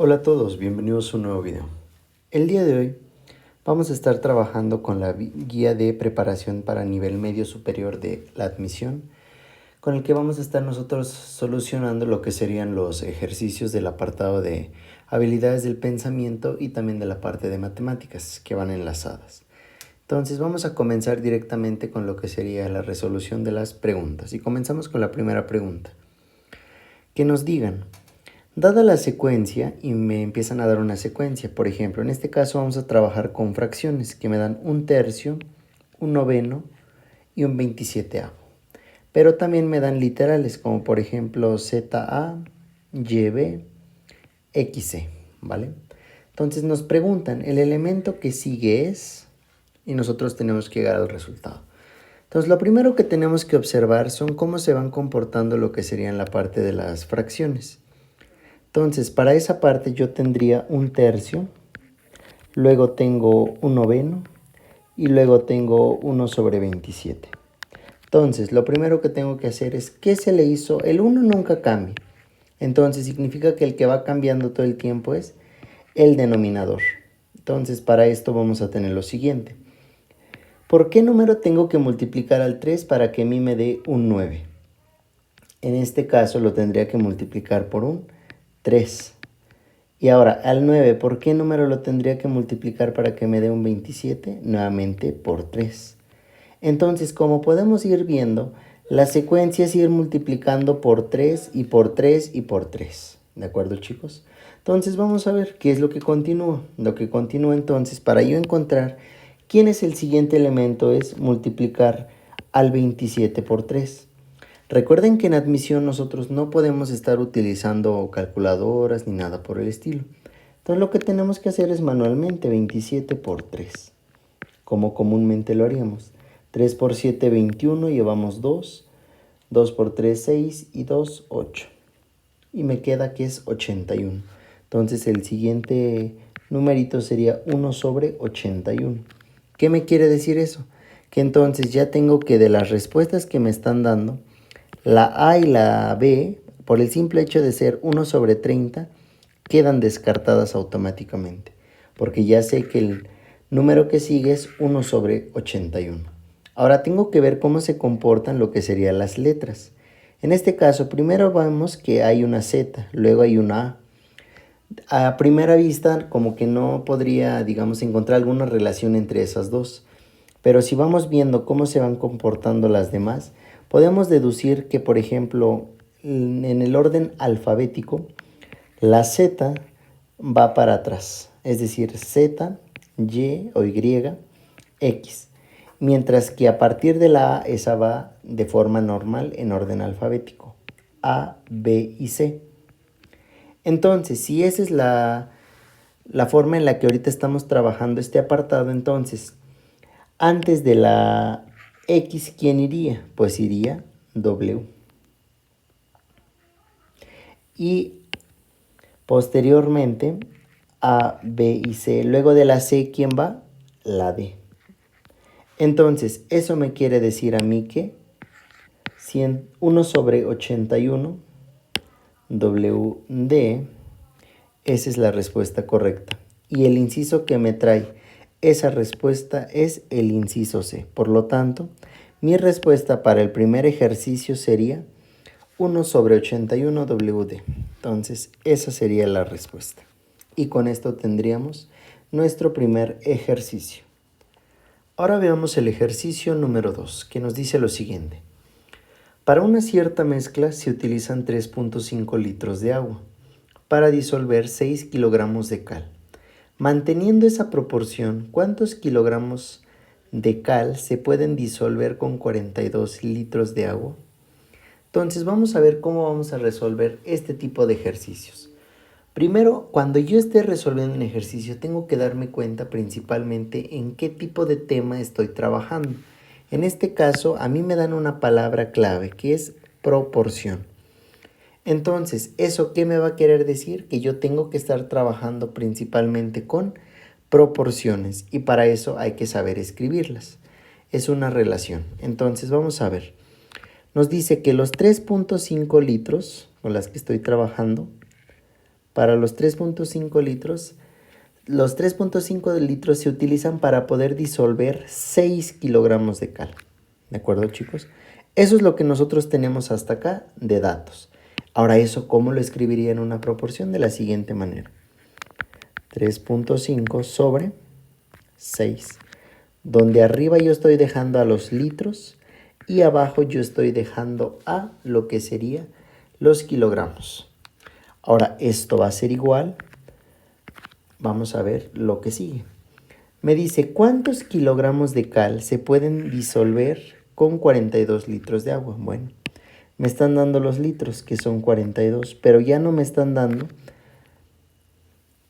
Hola a todos, bienvenidos a un nuevo video. El día de hoy vamos a estar trabajando con la guía de preparación para nivel medio superior de la admisión, con el que vamos a estar nosotros solucionando lo que serían los ejercicios del apartado de habilidades del pensamiento y también de la parte de matemáticas que van enlazadas. Entonces vamos a comenzar directamente con lo que sería la resolución de las preguntas y comenzamos con la primera pregunta. Que nos digan, dada la secuencia, y me empiezan a dar una secuencia, por ejemplo, en este caso vamos a trabajar con fracciones que me dan un tercio, un noveno y un 27avo. Pero también me dan literales, como por ejemplo ZA, YB, XC, ¿vale? Entonces nos preguntan, el elemento que sigue es, y nosotros tenemos que llegar al resultado. Entonces lo primero que tenemos que observar son cómo se van comportando lo que serían la parte de las fracciones. Entonces, para esa parte yo tendría un tercio, luego tengo un noveno y luego tengo 1 sobre 27. Entonces, lo primero que tengo que hacer es, ¿qué se le hizo? El 1 nunca cambia. Entonces, significa que el que va cambiando todo el tiempo es el denominador. Entonces, para esto vamos a tener lo siguiente. ¿Por qué número tengo que multiplicar al 3 para que a mí me dé un 9? En este caso lo tendría que multiplicar por un 3. Y ahora, al 9, ¿por qué número lo tendría que multiplicar para que me dé un 27? Nuevamente por 3. Entonces, como podemos ir viendo, la secuencia es ir multiplicando por 3 y por 3 y por 3. ¿De acuerdo, chicos? Entonces, vamos a ver qué es lo que continúa. Lo que continúa entonces, para yo encontrar quién es el siguiente elemento, es multiplicar al 27 por 3. Recuerden que en admisión nosotros no podemos estar utilizando calculadoras ni nada por el estilo. Entonces lo que tenemos que hacer es manualmente 27 por 3, como comúnmente lo haríamos. 3 por 7, 21, llevamos 2. 2 por 3, 6 y 2, 8. Y me queda que es 81. Entonces el siguiente numerito sería 1 sobre 81. ¿Qué me quiere decir eso? Que entonces ya tengo que de las respuestas que me están dando, la A y la B, por el simple hecho de ser 1 sobre 30, quedan descartadas automáticamente, porque ya sé que el número que sigue es 1 sobre 81. Ahora tengo que ver cómo se comportan lo que serían las letras. En este caso, primero vemos que hay una Z, luego hay una A. A primera vista, como que no podría, digamos, encontrar alguna relación entre esas dos. Pero si vamos viendo cómo se van comportando las demás, podemos deducir que, por ejemplo, en el orden alfabético, la Z va para atrás, es decir, Z, Y o Y, X. Mientras que a partir de la A, esa va de forma normal en orden alfabético, A, B y C. Entonces, si esa es la forma en la que ahorita estamos trabajando este apartado, entonces, antes de la X, ¿quién iría? Pues iría W. Y posteriormente, A, B y C. Luego de la C, ¿quién va? La D. Entonces, eso me quiere decir a mí que 1 sobre 81 WD, esa es la respuesta correcta. Y el inciso que me trae esa respuesta es el inciso C. Por lo tanto, mi respuesta para el primer ejercicio sería 1 sobre 81 WD. Entonces, esa sería la respuesta. Y con esto tendríamos nuestro primer ejercicio. Ahora veamos el ejercicio número 2, que nos dice lo siguiente. Para una cierta mezcla se utilizan 3.5 litros de agua para disolver 6 kilogramos de cal. Manteniendo esa proporción, ¿cuántos kilogramos de cal se pueden disolver con 42 litros de agua? Entonces vamos a ver cómo vamos a resolver este tipo de ejercicios. Primero, cuando yo esté resolviendo un ejercicio, tengo que darme cuenta principalmente en qué tipo de tema estoy trabajando. En este caso, a mí me dan una palabra clave que es proporción. Entonces, ¿eso qué me va a querer decir? Que yo tengo que estar trabajando principalmente con proporciones y para eso hay que saber escribirlas. Es una relación. Entonces, vamos a ver. Nos dice que los 3.5 litros con las que estoy trabajando para los 3.5 litros, los 3.5 litros se utilizan para poder disolver 6 kilogramos de cal. ¿De acuerdo, chicos? Eso es lo que nosotros tenemos hasta acá de datos. Ahora, ¿eso cómo lo escribiría en una proporción? De la siguiente manera. 3.5 sobre 6. Donde arriba yo estoy dejando a los litros y abajo yo estoy dejando a lo que sería los kilogramos. Ahora, esto va a ser igual. Vamos a ver lo que sigue. Me dice, ¿cuántos kilogramos de cal se pueden disolver con 42 litros de agua? Bueno, me están dando los litros, que son 42, pero ya no me están dando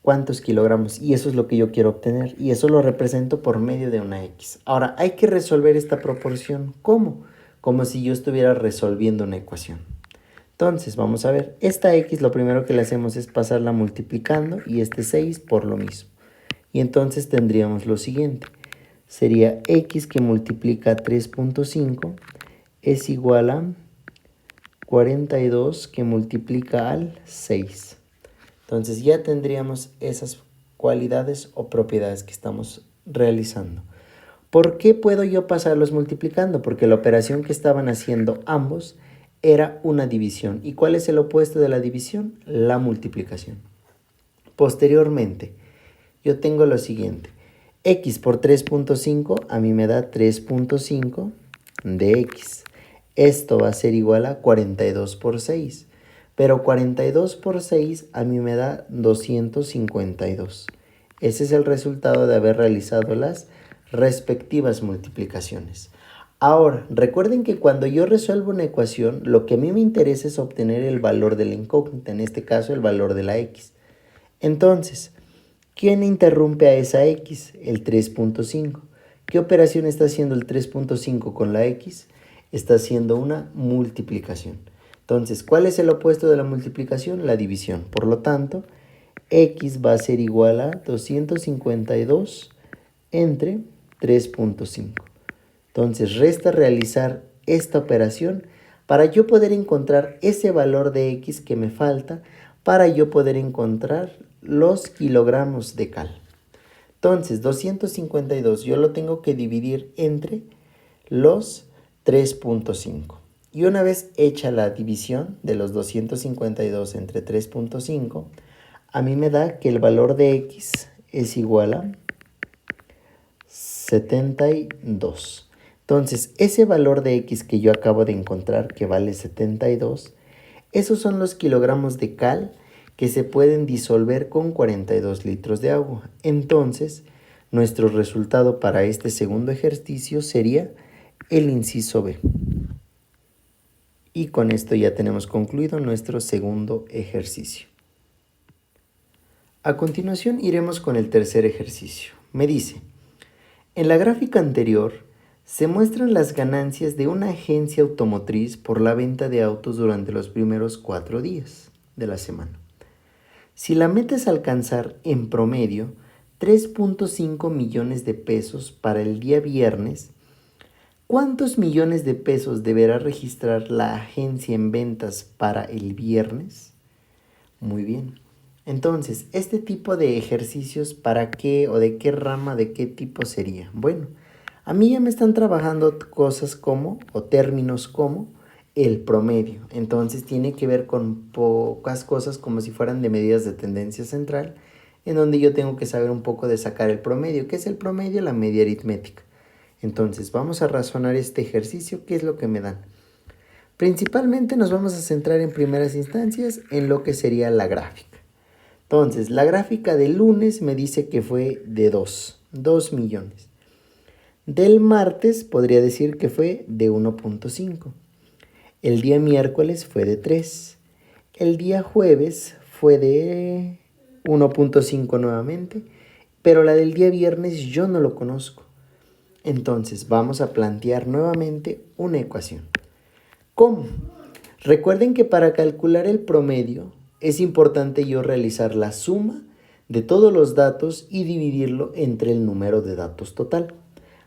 cuántos kilogramos. Y eso es lo que yo quiero obtener. Y eso lo represento por medio de una X. Ahora, hay que resolver esta proporción. ¿Cómo? Como si yo estuviera resolviendo una ecuación. Entonces, vamos a ver. Esta X lo primero que le hacemos es pasarla multiplicando y este 6 por lo mismo. Y entonces tendríamos lo siguiente. Sería X que multiplica 3.5 es igual a 42 que multiplica al 6. Entonces ya tendríamos esas cualidades o propiedades que estamos realizando. ¿Por qué puedo yo pasarlos multiplicando? Porque la operación que estaban haciendo ambos era una división. ¿Y cuál es el opuesto de la división? La multiplicación. Posteriormente, yo tengo lo siguiente. X por 3.5 a mí me da 3.5 de X. Esto va a ser igual a 42 por 6. Pero 42 por 6 a mí me da 252. Ese es el resultado de haber realizado las respectivas multiplicaciones. Ahora, recuerden que cuando yo resuelvo una ecuación, lo que a mí me interesa es obtener el valor de la incógnita, en este caso el valor de la X. Entonces, ¿quién interrumpe a esa X? El 3.5. ¿Qué operación está haciendo el 3.5 con la X? Está haciendo una multiplicación. Entonces, ¿cuál es el opuesto de la multiplicación? La división. Por lo tanto, X va a ser igual a 252 entre 3.5. Entonces, resta realizar esta operación para yo poder encontrar ese valor de X que me falta para yo poder encontrar los kilogramos de cal. Entonces, 252 yo lo tengo que dividir entre los 3.5. Y una vez hecha la división de los 252 entre 3.5, a mí me da que el valor de X es igual a 72. Entonces, ese valor de X que yo acabo de encontrar, que vale 72, esos son los kilogramos de cal que se pueden disolver con 42 litros de agua. Entonces, nuestro resultado para este segundo ejercicio sería el inciso B. Y con esto ya tenemos concluido nuestro segundo ejercicio. A continuación iremos con el tercer ejercicio. Me dice, en la gráfica anterior se muestran las ganancias de una agencia automotriz por la venta de autos durante los primeros 4 días de la semana. Si la meta es alcanzar en promedio 3.5 millones de pesos para el día viernes, ¿cuántos millones de pesos deberá registrar la agencia en ventas para el viernes? Muy bien. Entonces, este tipo de ejercicios, ¿para qué o de qué rama, de qué tipo sería? Bueno, a mí ya me están trabajando cosas como, o términos como, el promedio. Entonces tiene que ver con pocas cosas como si fueran de medidas de tendencia central, en donde yo tengo que saber un poco de sacar el promedio. ¿Qué es el promedio? La media aritmética. Entonces vamos a razonar este ejercicio. ¿Qué es lo que me dan? Principalmente nos vamos a centrar en primeras instancias en lo que sería la gráfica. Entonces, la gráfica del lunes me dice que fue de 2 millones. Del martes podría decir que fue de 1.5. El día miércoles fue de 3. El día jueves fue de 1.5 nuevamente, pero la del día viernes yo no lo conozco. Entonces vamos a plantear nuevamente una ecuación. ¿Cómo? Recuerden que para calcular el promedio es importante yo realizar la suma de todos los datos y dividirlo entre el número de datos total,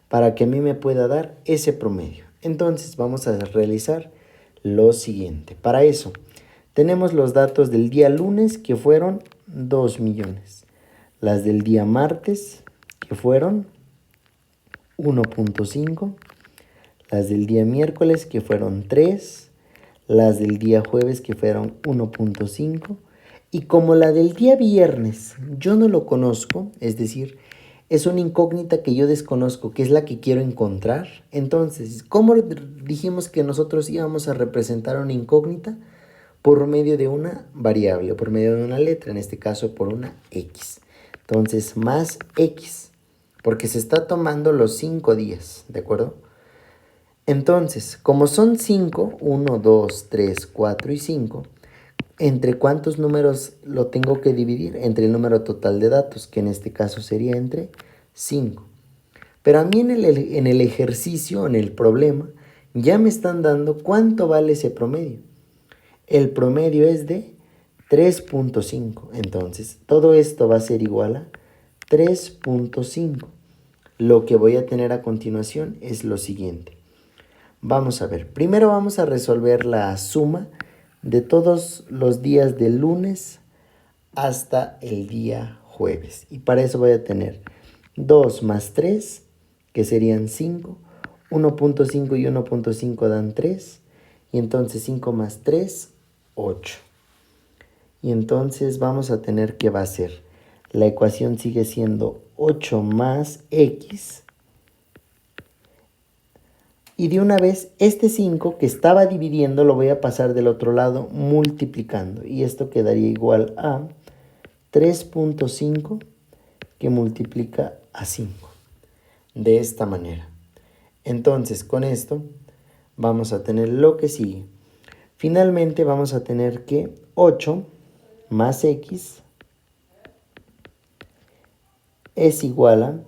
para que a mí me pueda dar ese promedio. Entonces vamos a realizar lo siguiente. Para eso tenemos los datos del día lunes que fueron 2 millones. Las del día martes, que fueron 1.5. Las del día miércoles, que fueron 3. Las del día jueves, que fueron 1.5. Y como la del día viernes yo no lo conozco, es decir, es una incógnita que yo desconozco, que es la que quiero encontrar. Entonces, ¿cómo dijimos que nosotros íbamos a representar una incógnita? Por medio de una variable, o por medio de una letra, en este caso por una X. Entonces, más X, porque se está tomando los 5 días, ¿de acuerdo? Entonces, como son 5, 1, 2, 3, 4 y 5, ¿entre cuántos números lo tengo que dividir? Entre el número total de datos, que en este caso sería entre 5. Pero a mí en el ejercicio, en el problema, ya me están dando cuánto vale ese promedio. El promedio es de 3.5. Entonces, todo esto va a ser igual a 3.5. Lo que voy a tener a continuación es lo siguiente. Vamos a ver. Primero vamos a resolver la suma de todos los días del lunes hasta el día jueves. Y para eso voy a tener 2 más 3, que serían 5. 1.5 y 1.5 dan 3. Y entonces 5 más 3, 8. Y entonces vamos a tener que va a ser, la ecuación sigue siendo 8 más X. Y de una vez este 5 que estaba dividiendo lo voy a pasar del otro lado multiplicando. Y esto quedaría igual a 3.5 que multiplica a 5. De esta manera. Entonces con esto vamos a tener lo que sigue. Finalmente vamos a tener que 8 más X es igual a...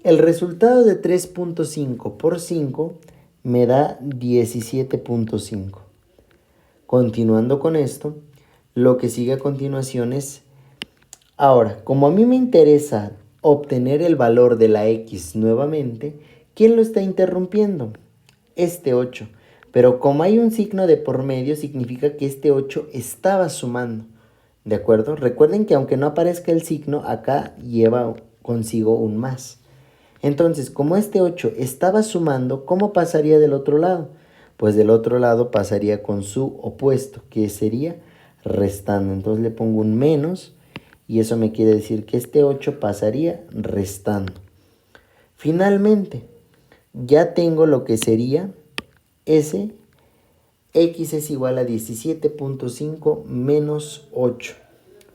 El resultado de 3.5 por 5 me da 17.5. Continuando con esto, lo que sigue a continuación es... Ahora, como a mí me interesa obtener el valor de la X nuevamente, ¿quién lo está interrumpiendo? Este 8. Pero como hay un signo de por medio, significa que este 8 estaba sumando. ¿De acuerdo? Recuerden que aunque no aparezca el signo, acá lleva consigo un más. Entonces, como este 8 estaba sumando, ¿cómo pasaría del otro lado? Pues del otro lado pasaría con su opuesto, que sería restando. Entonces le pongo un menos y eso me quiere decir que este 8 pasaría restando. Finalmente, ya tengo lo que sería ese X es igual a 17.5 menos 8.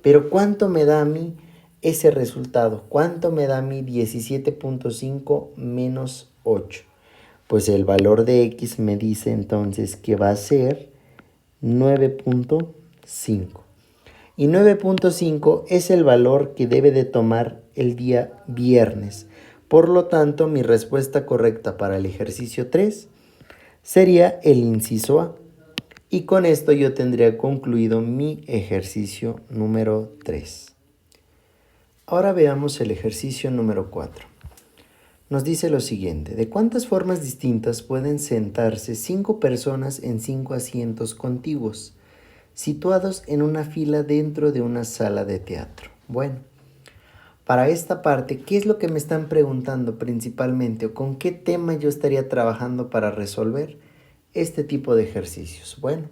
Pero ¿cuánto me da a mí ese resultado? ¿Cuánto me da a mí 17.5 menos 8? Pues el valor de X me dice entonces que va a ser 9.5. Y 9.5 es el valor que debe de tomar el día viernes. Por lo tanto, mi respuesta correcta para el ejercicio 3 sería el inciso A. Y con esto yo tendría concluido mi ejercicio número 3. Ahora veamos el ejercicio número 4. Nos dice lo siguiente: ¿de cuántas formas distintas pueden sentarse 5 personas en 5 asientos contiguos, situados en una fila dentro de una sala de teatro? Bueno, para esta parte, ¿qué es lo que me están preguntando principalmente o con qué tema yo estaría trabajando para resolver este tipo de ejercicios? Bueno,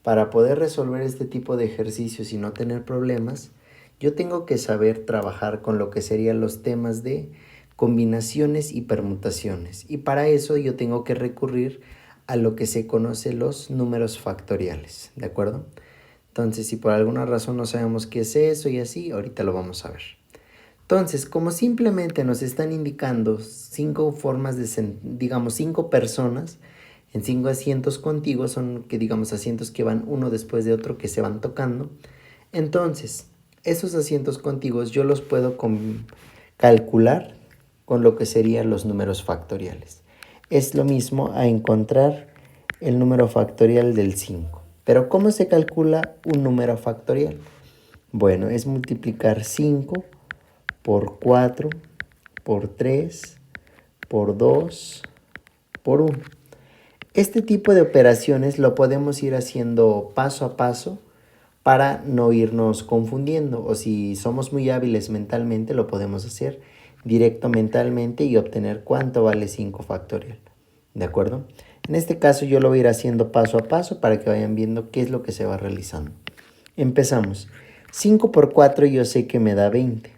para poder resolver este tipo de ejercicios y no tener problemas, yo tengo que saber trabajar con lo que serían los temas de combinaciones y permutaciones. Y para eso yo tengo que recurrir a lo que se conoce los números factoriales, ¿de acuerdo? Entonces, si por alguna razón no sabemos qué es eso y así, ahorita lo vamos a ver. Entonces, como simplemente nos están indicando 5 formas de, digamos, 5 personas en 5 asientos contiguos, son que digamos asientos que van uno después de otro, que se van tocando. Entonces, esos asientos contiguos yo los puedo calcular con lo que serían los números factoriales. Es lo mismo a encontrar el número factorial del 5. Pero ¿cómo se calcula un número factorial? Bueno, es multiplicar 5 por 4, por 3, por 2, por 1. Este tipo de operaciones lo podemos ir haciendo paso a paso para no irnos confundiendo. O si somos muy hábiles mentalmente, lo podemos hacer directo mentalmente y obtener cuánto vale 5 factorial. ¿De acuerdo? En este caso yo lo voy a ir haciendo paso a paso para que vayan viendo qué es lo que se va realizando. Empezamos. 5 por 4 yo sé que me da 20.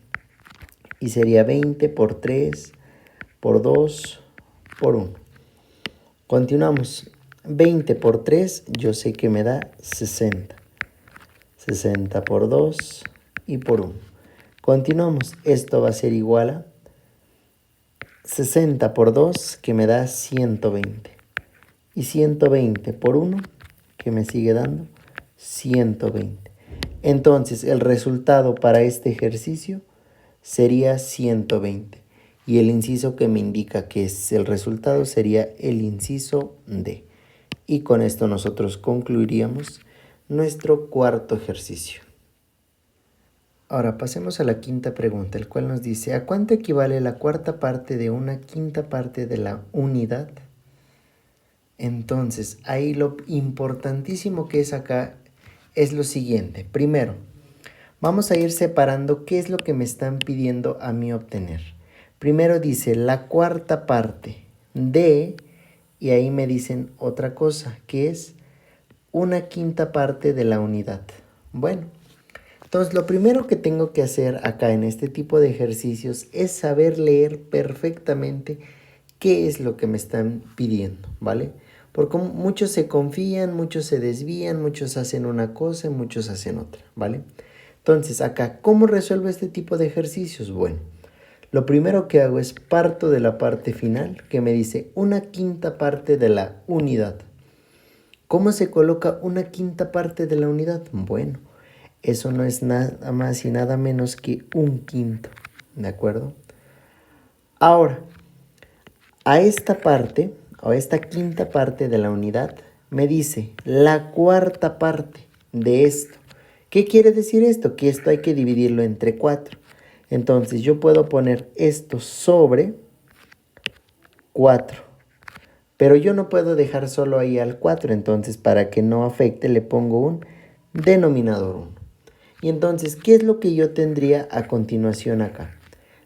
Y sería 20 por 3, por 2, por 1. Continuamos. 20 por 3 yo sé que me da 60. 60 por 2 y por 1. Continuamos. Esto va a ser igual a 60 por 2 que me da 120. Y 120 por 1 que me sigue dando 120. Entonces el resultado para este ejercicio sería 120. Y el inciso que me indica que es el resultado sería el inciso D. Y con esto nosotros concluiríamos nuestro cuarto ejercicio. Ahora pasemos a la quinta pregunta, el cual nos dice: ¿a cuánto equivale la cuarta parte de una quinta parte de la unidad? Entonces, ahí lo importantísimo que es acá es lo siguiente. Primero, vamos a ir separando qué es lo que me están pidiendo a mí obtener. Primero dice la cuarta parte de, y ahí me dicen otra cosa, que es una quinta parte de la unidad. Bueno, entonces lo primero que tengo que hacer acá en este tipo de ejercicios es saber leer perfectamente qué es lo que me están pidiendo, ¿vale? Porque muchos se confían, muchos se desvían, muchos hacen una cosa y muchos hacen otra, ¿vale? Entonces acá, ¿cómo resuelvo este tipo de ejercicios? Bueno, lo primero que hago es parto de la parte final que me dice una quinta parte de la unidad. ¿Cómo se coloca una quinta parte de la unidad? Bueno, eso no es nada más y nada menos que un quinto, ¿de acuerdo? Ahora, a esta parte, o a esta quinta parte de la unidad, me dice la cuarta parte de esto. ¿Qué quiere decir esto? Que esto hay que dividirlo entre 4. Entonces yo puedo poner esto sobre 4. Pero yo no puedo dejar solo ahí al 4. Entonces para que no afecte le pongo un denominador 1. Y entonces, ¿qué es lo que yo tendría a continuación acá?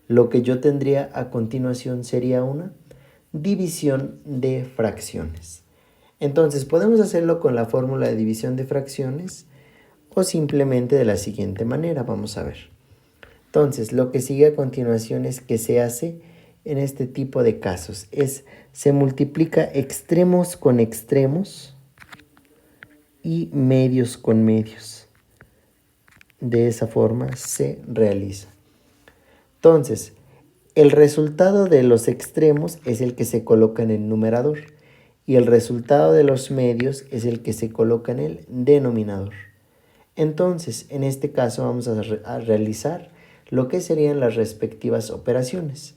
Lo que yo tendría a continuación sería una división de fracciones. Entonces, podemos hacerlo con la fórmula de división de fracciones o simplemente de la siguiente manera. Vamos a ver. Entonces, lo que sigue a continuación es que se hace en este tipo de casos. Se multiplica extremos con extremos y medios con medios. De esa forma se realiza. Entonces, el resultado de los extremos es el que se coloca en el numerador y el resultado de los medios es el que se coloca en el denominador. Entonces, en este caso vamos a realizar lo que serían las respectivas operaciones.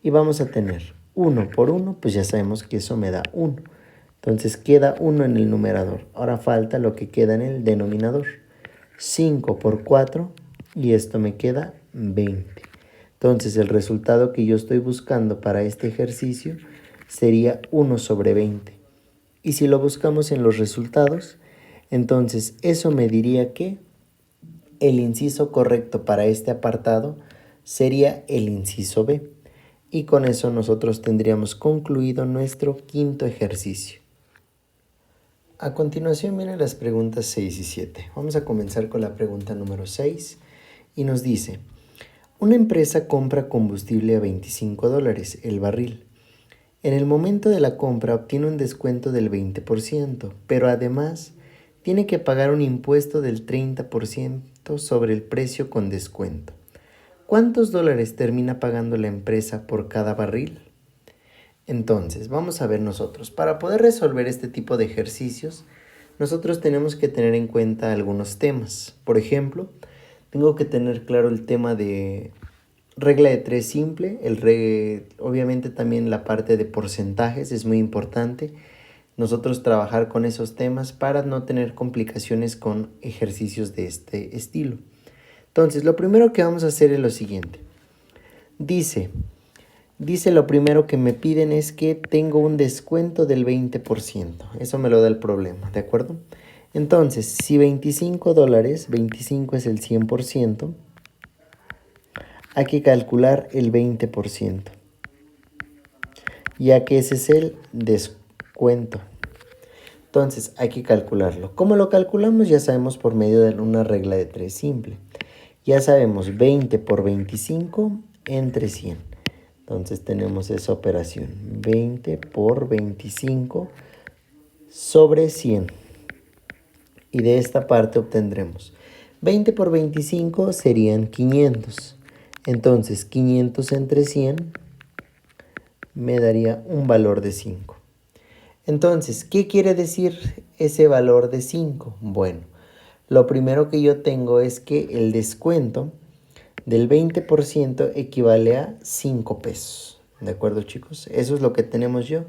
Y vamos a tener 1 por 1, pues ya sabemos que eso me da 1. Entonces queda 1 en el numerador. Ahora falta lo que queda en el denominador. 5 por 4 y esto me queda 20. Entonces el resultado que yo estoy buscando para este ejercicio sería 1 sobre 20. Y si lo buscamos en los resultados, entonces eso me diría que el inciso correcto para este apartado sería el inciso B. Y con eso nosotros tendríamos concluido nuestro quinto ejercicio. A continuación vienen las preguntas 6 y 7. Vamos a comenzar con la pregunta número 6 y nos dice: una empresa compra combustible a $25 el barril. En el momento de la compra obtiene un descuento del 20%, pero además tiene que pagar un impuesto del 30% sobre el precio con descuento. ¿Cuántos dólares termina pagando la empresa por cada barril? Entonces, vamos a ver nosotros. Para poder resolver este tipo de ejercicios, nosotros tenemos que tener en cuenta algunos temas. Por ejemplo, tengo que tener claro el tema de regla de 3 simple. Obviamente también la parte de porcentajes es muy importante. Nosotros trabajar con esos temas para no tener complicaciones con ejercicios de este estilo. Entonces, lo primero que vamos a hacer es lo siguiente. Dice lo primero que me piden es que tengo un descuento del 20%. Eso me lo da el problema, ¿de acuerdo? Entonces, si $25, 25 es el 100%, hay que calcular el 20%, ya que ese es el descuento. Entonces, hay que calcularlo. ¿Cómo lo calculamos? Ya sabemos por medio de una regla de 3 simple. Ya sabemos 20 por 25 entre 100. Entonces tenemos esa operación. 20 por 25 sobre 100. Y de esta parte obtendremos 20 por 25 serían 500. Entonces 500 entre 100 me daría un valor de 5. Entonces, ¿qué quiere decir ese valor de 5? Bueno, lo primero que yo tengo es que el descuento del 20% equivale a 5 pesos. ¿De acuerdo, chicos? Eso es lo que tenemos yo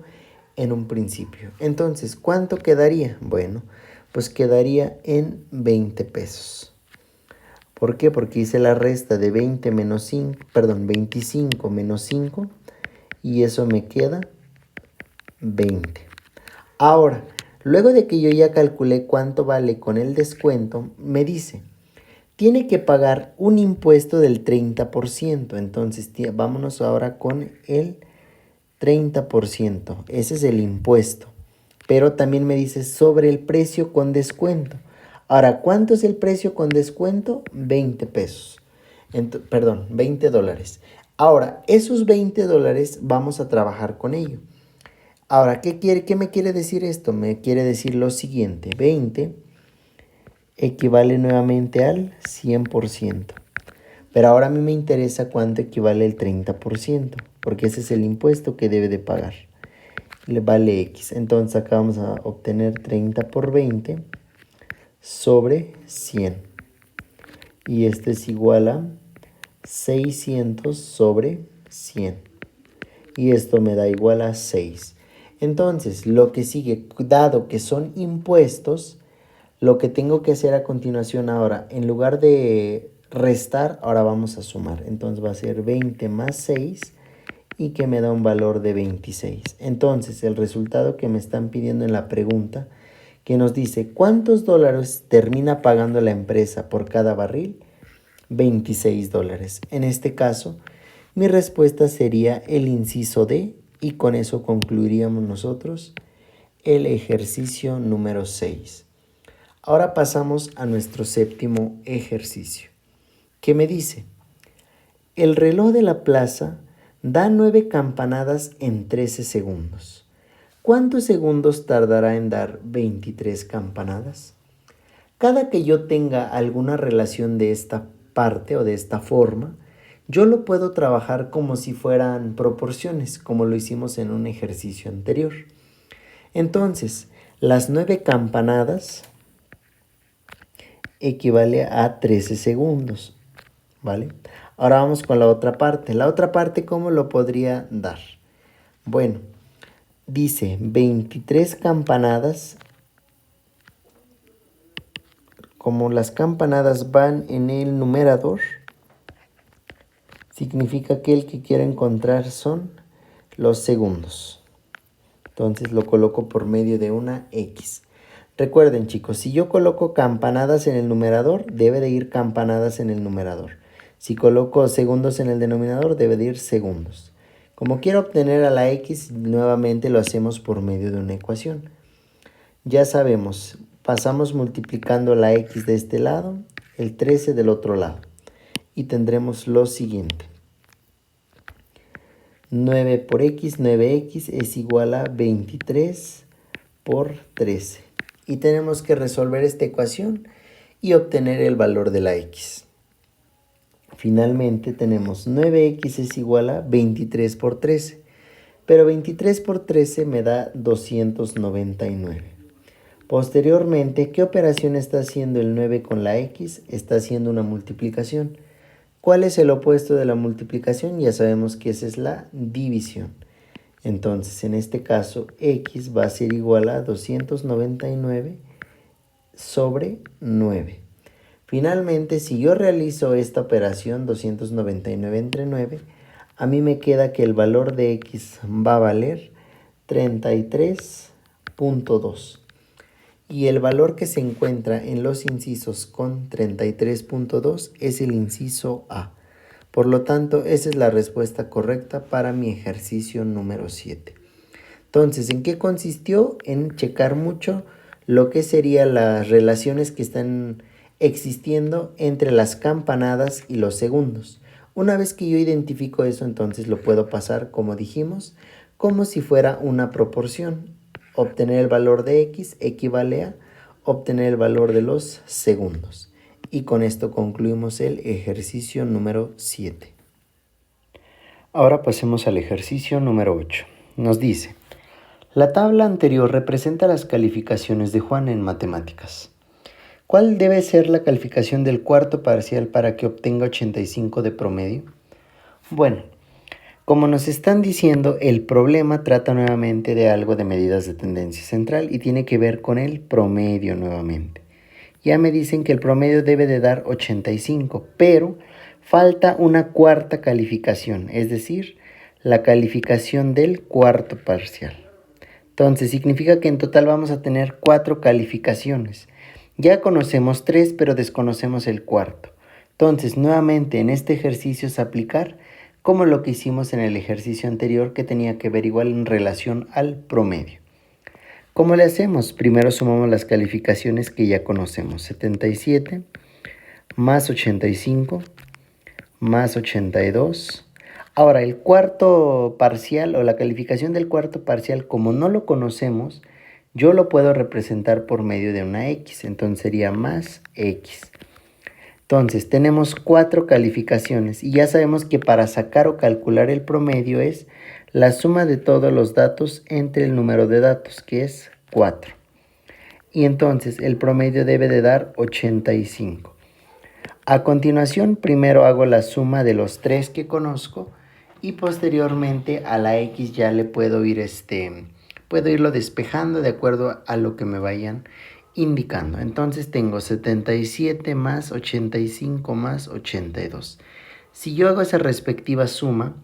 en un principio. Entonces, ¿cuánto quedaría? Bueno, pues quedaría en 20 pesos. ¿Por qué? Porque hice la resta de 20 menos 5, perdón, 25 menos 5 y eso me queda 20. Ahora, luego de que yo ya calculé cuánto vale con el descuento, me dice, tiene que pagar un impuesto del 30%. Entonces, vámonos ahora con el 30%. Ese es el impuesto. Pero también me dice sobre el precio con descuento. Ahora, ¿cuánto es el precio con descuento? 20 pesos. Perdón, 20 dólares. Ahora, esos 20 dólares vamos a trabajar con ello. Ahora, ¿qué me quiere decir esto? Me quiere decir lo siguiente. 20 equivale nuevamente al 100%. Pero ahora a mí me interesa cuánto equivale el 30%, porque ese es el impuesto que debe de pagar. Le vale X. Entonces acá vamos a obtener 30 por 20 sobre 100. Y esto es igual a 600 sobre 100. Y esto me da igual a 6. Entonces, lo que sigue, dado que son impuestos, lo que tengo que hacer a continuación ahora, en lugar de restar, ahora vamos a sumar. Entonces va a ser 20 más 6 y que me da un valor de 26. Entonces, el resultado que me están pidiendo en la pregunta, que nos dice, ¿cuántos dólares termina pagando la empresa por cada barril? 26 dólares. En este caso, mi respuesta sería el inciso D y con eso concluiríamos nosotros el ejercicio número 6. Ahora pasamos a nuestro séptimo ejercicio, que me dice, el reloj de la plaza da 9 campanadas en 13 segundos. ¿Cuántos segundos tardará en dar 23 campanadas? Cada que yo tenga alguna relación de esta parte o de esta forma, yo lo puedo trabajar como si fueran proporciones, como lo hicimos en un ejercicio anterior. Entonces, las 9 campanadas equivale a 13 segundos, ¿vale? Ahora vamos con la otra parte. La otra parte, ¿cómo lo podría dar? Bueno, dice 23 campanadas. Como las campanadas van en el numerador, significa que el que quiero encontrar son los segundos. Entonces lo coloco por medio de una X. Recuerden, chicos, si yo coloco campanadas en el numerador, debe de ir campanadas en el numerador. Si coloco segundos en el denominador, debe de ir segundos. Como quiero obtener a la X, nuevamente lo hacemos por medio de una ecuación. Ya sabemos, pasamos multiplicando la X de este lado, el 13 del otro lado. Y tendremos lo siguiente. 9 por X, 9X es igual a 23 por 13. Y tenemos que resolver esta ecuación y obtener el valor de la X. Finalmente tenemos 9X es igual a 23 por 13. Pero 23 por 13 me da 299. Posteriormente, ¿qué operación está haciendo el 9 con la X? Está haciendo una multiplicación. ¿Cuál es el opuesto de la multiplicación? Ya sabemos que esa es la división. Entonces, en este caso, X va a ser igual a 299 sobre 9. Finalmente, si yo realizo esta operación, 299 entre 9, a mí me queda que el valor de X va a valer 33.2. y el valor que se encuentra en los incisos con 33.2 es el inciso A. Por lo tanto, esa es la respuesta correcta para mi ejercicio número 7. Entonces, ¿en qué consistió? En checar mucho lo que serían las relaciones que están existiendo entre las campanadas y los segundos. Una vez que yo identifico eso, entonces lo puedo pasar, como dijimos, como si fuera una proporción. Obtener el valor de x equivale a obtener el valor de los segundos. Y con esto concluimos el ejercicio número 7. Ahora pasemos al ejercicio número 8. Nos dice: la tabla anterior representa las calificaciones de Juan en matemáticas. ¿Cuál debe ser la calificación del cuarto parcial para que obtenga 85 de promedio? Bueno, como nos están diciendo, el problema trata nuevamente de algo de medidas de tendencia central y tiene que ver con el promedio nuevamente. Ya me dicen que el promedio debe de dar 85, pero falta una cuarta calificación, es decir, la calificación del cuarto parcial. Entonces significa que en total vamos a tener 4 calificaciones. Ya conocemos 3, pero desconocemos el cuarto. Entonces, nuevamente en este ejercicio es aplicar como lo que hicimos en el ejercicio anterior, que tenía que ver igual en relación al promedio. ¿Cómo le hacemos? Primero sumamos las calificaciones que ya conocemos. 77 más 85 más 82. Ahora, el cuarto parcial o la calificación del cuarto parcial, como no lo conocemos, yo lo puedo representar por medio de una X. Entonces sería más X. Entonces, tenemos 4 calificaciones y ya sabemos que para sacar o calcular el promedio es la suma de todos los datos entre el número de datos, que es 4. Y entonces el promedio debe de dar 85. A continuación, primero hago la suma de los 3 que conozco y posteriormente a la X ya le puedo irlo despejando de acuerdo a lo que me vayan indicando. Entonces tengo 77 más 85 más 82. Si yo hago esa respectiva suma,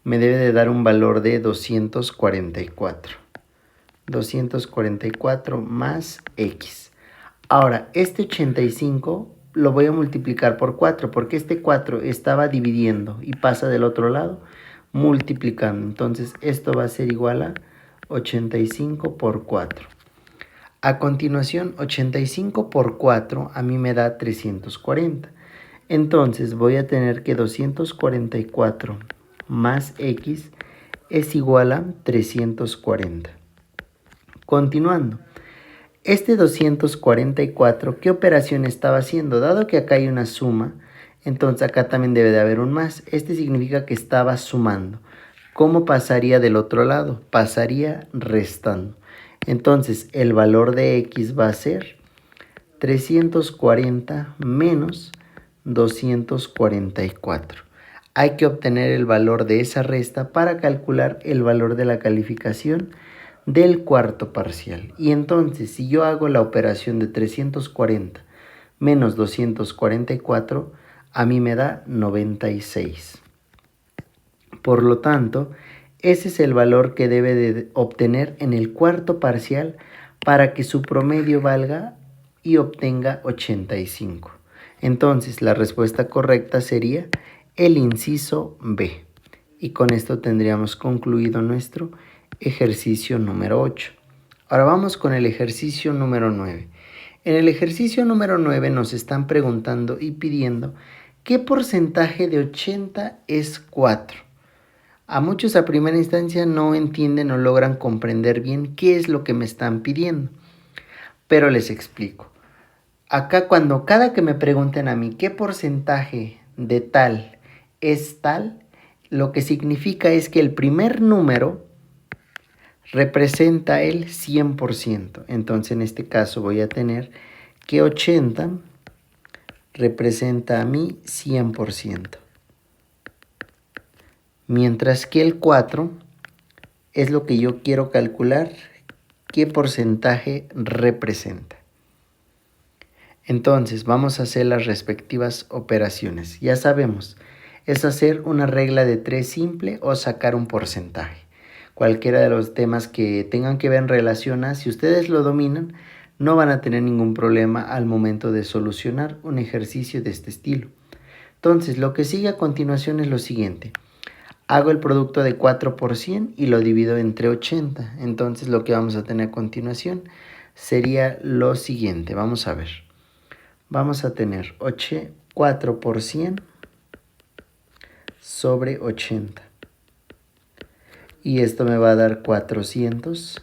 me debe de dar un valor de 244. 244 más X. Ahora, este 85 lo voy a multiplicar por 4, porque este 4 estaba dividiendo y pasa del otro lado multiplicando. Entonces, esto va a ser igual a 85 por 4. A continuación, 85 por 4 a mí me da 340. Entonces, voy a tener que 244 más X es igual a 340. Continuando. Este 244, ¿qué operación estaba haciendo? Dado que acá hay una suma, entonces acá también debe de haber un más. Este significa que estaba sumando. ¿Cómo pasaría del otro lado? Pasaría restando. Entonces el valor de X va a ser 340 menos 244. Hay que obtener el valor de esa resta para calcular el valor de la calificación del cuarto parcial. Y entonces, si yo hago la operación de 340 menos 244, a mí me da 96. Por lo tanto, ese es el valor que debe de obtener en el cuarto parcial para que su promedio valga y obtenga 85. Entonces, la respuesta correcta sería el inciso B. Y con esto tendríamos concluido nuestro ejercicio número 8. Ahora vamos con el ejercicio número 9. En el ejercicio número 9 nos están preguntando y pidiendo ¿qué porcentaje de 80 es 4? A muchos a primera instancia no entienden o logran comprender bien qué es lo que me están pidiendo. Pero les explico. Acá cada que me pregunten a mí qué porcentaje de tal es tal, lo que significa es que el primer número representa el 100%. Entonces en este caso voy a tener que 80 representa a mi 100%. Mientras que el 4 es lo que yo quiero calcular qué porcentaje representa. Entonces vamos a hacer las respectivas operaciones. Ya sabemos, es hacer una regla de 3 simple o sacar un porcentaje. Cualquiera de los temas que tengan que ver en relación a, si ustedes lo dominan, no van a tener ningún problema al momento de solucionar un ejercicio de este estilo. Entonces, lo que sigue a continuación es lo siguiente. Hago el producto de 4 por 100 y lo divido entre 80. Entonces, lo que vamos a tener a continuación sería lo siguiente. Vamos a ver. Vamos a tener 4 por 100 sobre 80. Y esto me va a dar 400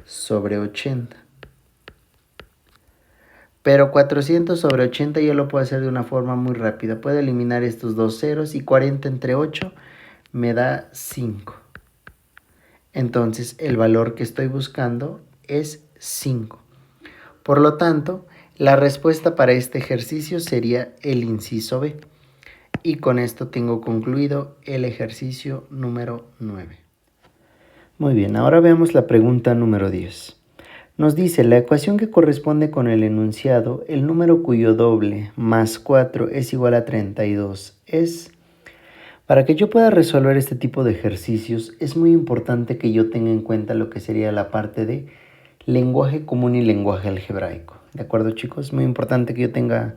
sobre 80. Pero 400 sobre 80 yo lo puedo hacer de una forma muy rápida. Puedo eliminar estos dos ceros y 40 entre 8 me da 5. Entonces el valor que estoy buscando es 5. Por lo tanto, la respuesta para este ejercicio sería el inciso B. Y con esto tengo concluido el ejercicio número 9. Muy bien, ahora veamos la pregunta número 10. Nos dice, la ecuación que corresponde con el enunciado, el número cuyo doble más 4 es igual a 32 es... Para que yo pueda resolver este tipo de ejercicios, es muy importante que yo tenga en cuenta lo que sería la parte de lenguaje común y lenguaje algebraico. ¿De acuerdo, chicos? Es muy importante que yo tenga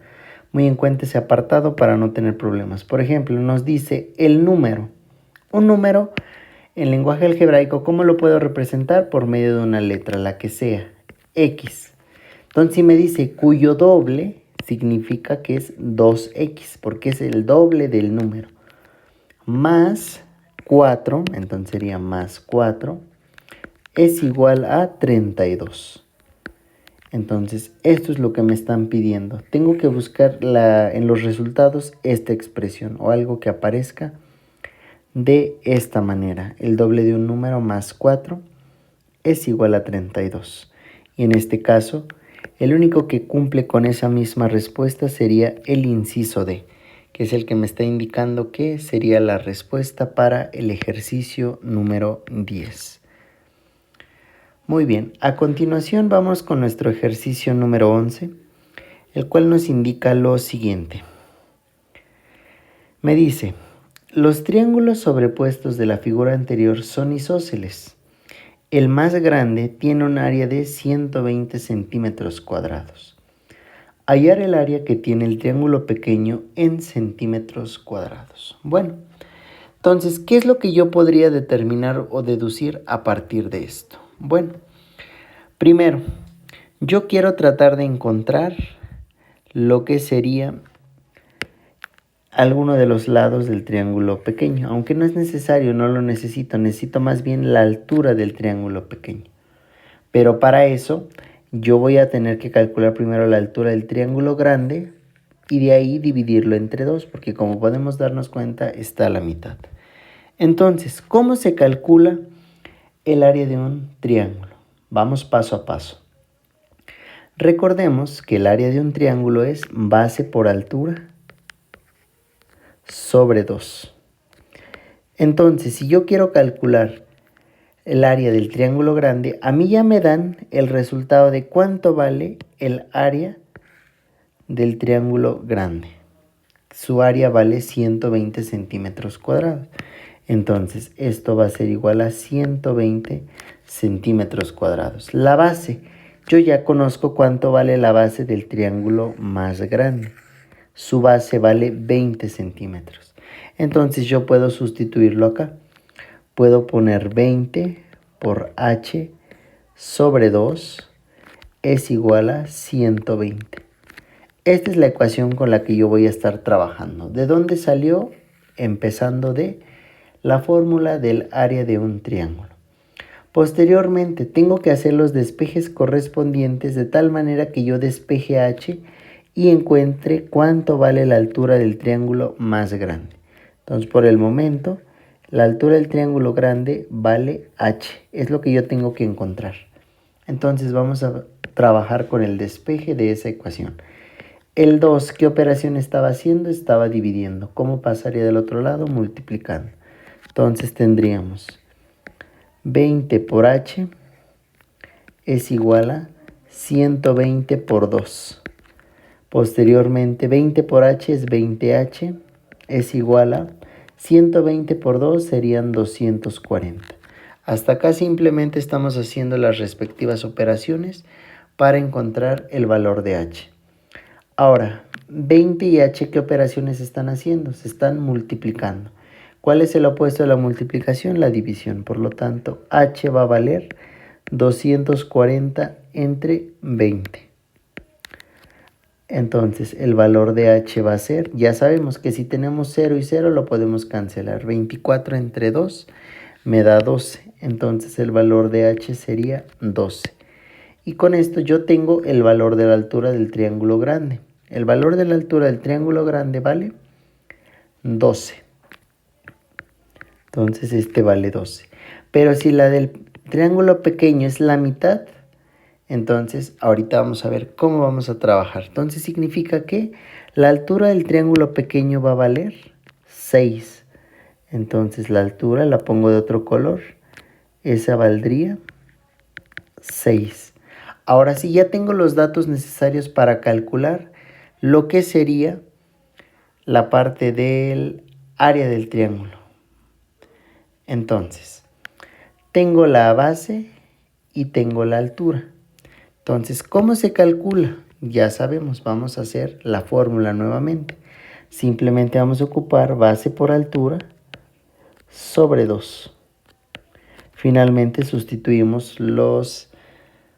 muy en cuenta ese apartado para no tener problemas. Por ejemplo, nos dice el número. Un número en lenguaje algebraico, ¿cómo lo puedo representar? Por medio de una letra, la que sea, X. Entonces, si me dice cuyo doble, significa que es 2X, porque es el doble del número. Más 4, entonces sería más 4, es igual a 32. Entonces, esto es lo que me están pidiendo. Tengo que buscar en los resultados esta expresión o algo que aparezca de esta manera. El doble de un número más 4 es igual a 32. Y en este caso, el único que cumple con esa misma respuesta sería el inciso D, que es el que me está indicando que sería la respuesta para el ejercicio número 10. Muy bien, a continuación vamos con nuestro ejercicio número 11, el cual nos indica lo siguiente. Me dice, los triángulos sobrepuestos de la figura anterior son isósceles. El más grande tiene un área de 120 centímetros cuadrados. Hallar el área que tiene el triángulo pequeño en centímetros cuadrados. Bueno, entonces, ¿qué es lo que yo podría determinar o deducir a partir de esto? Bueno, primero, yo quiero tratar de encontrar lo que sería alguno de los lados del triángulo pequeño, aunque no es necesario, no lo necesito más bien la altura del triángulo pequeño. Pero para eso yo voy a tener que calcular primero la altura del triángulo grande y de ahí dividirlo entre 2, porque como podemos darnos cuenta está a la mitad. Entonces, ¿cómo se calcula el área de un triángulo? Vamos paso a paso. Recordemos que el área de un triángulo es base por altura sobre 2. Entonces, si yo quiero calcular el área del triángulo grande, a mí ya me dan el resultado de cuánto vale el área del triángulo grande. Su área vale 120 centímetros cuadrados. Entonces, esto va a ser igual a 120 centímetros cuadrados. La base, yo ya conozco cuánto vale la base del triángulo más grande. Su base vale 20 centímetros. Entonces yo puedo sustituirlo acá. Puedo poner 20 por h sobre 2 es igual a 120. Esta es la ecuación con la que yo voy a estar trabajando. ¿De dónde salió? Empezando de la fórmula del área de un triángulo. Posteriormente tengo que hacer los despejes correspondientes de tal manera que yo despeje h y encuentre cuánto vale la altura del triángulo más grande. Entonces, por el momento, la altura del triángulo grande vale h. Es lo que yo tengo que encontrar. Entonces, vamos a trabajar con el despeje de esa ecuación. El 2, ¿qué operación estaba haciendo? Estaba dividiendo. ¿Cómo pasaría del otro lado? Multiplicando. Entonces, tendríamos 20 por h es igual a 120 por 2. Posteriormente, 20 por h es 20h, es igual a 120 por 2 serían 240. Hasta acá simplemente estamos haciendo las respectivas operaciones para encontrar el valor de h. Ahora, 20 y h, ¿qué operaciones están haciendo? Se están multiplicando. ¿Cuál es el opuesto de la multiplicación? La división. Por lo tanto, h va a valer 240 entre 20. Entonces, el valor de h va a ser, ya sabemos que si tenemos 0 y 0 lo podemos cancelar. 24 entre 2 me da 12. Entonces, el valor de h sería 12. Y con esto yo tengo el valor de la altura del triángulo grande. El valor de la altura del triángulo grande vale 12. Entonces este vale 12. Pero si la del triángulo pequeño es la mitad, entonces ahorita vamos a ver cómo vamos a trabajar. Entonces significa que la altura del triángulo pequeño va a valer 6. Entonces la altura la pongo de otro color. Esa valdría 6. Ahora sí, ya tengo los datos necesarios para calcular lo que sería la parte del área del triángulo. Entonces, tengo la base y tengo la altura. Entonces, ¿cómo se calcula? Ya sabemos, vamos a hacer la fórmula nuevamente. Simplemente vamos a ocupar base por altura sobre 2. Finalmente sustituimos los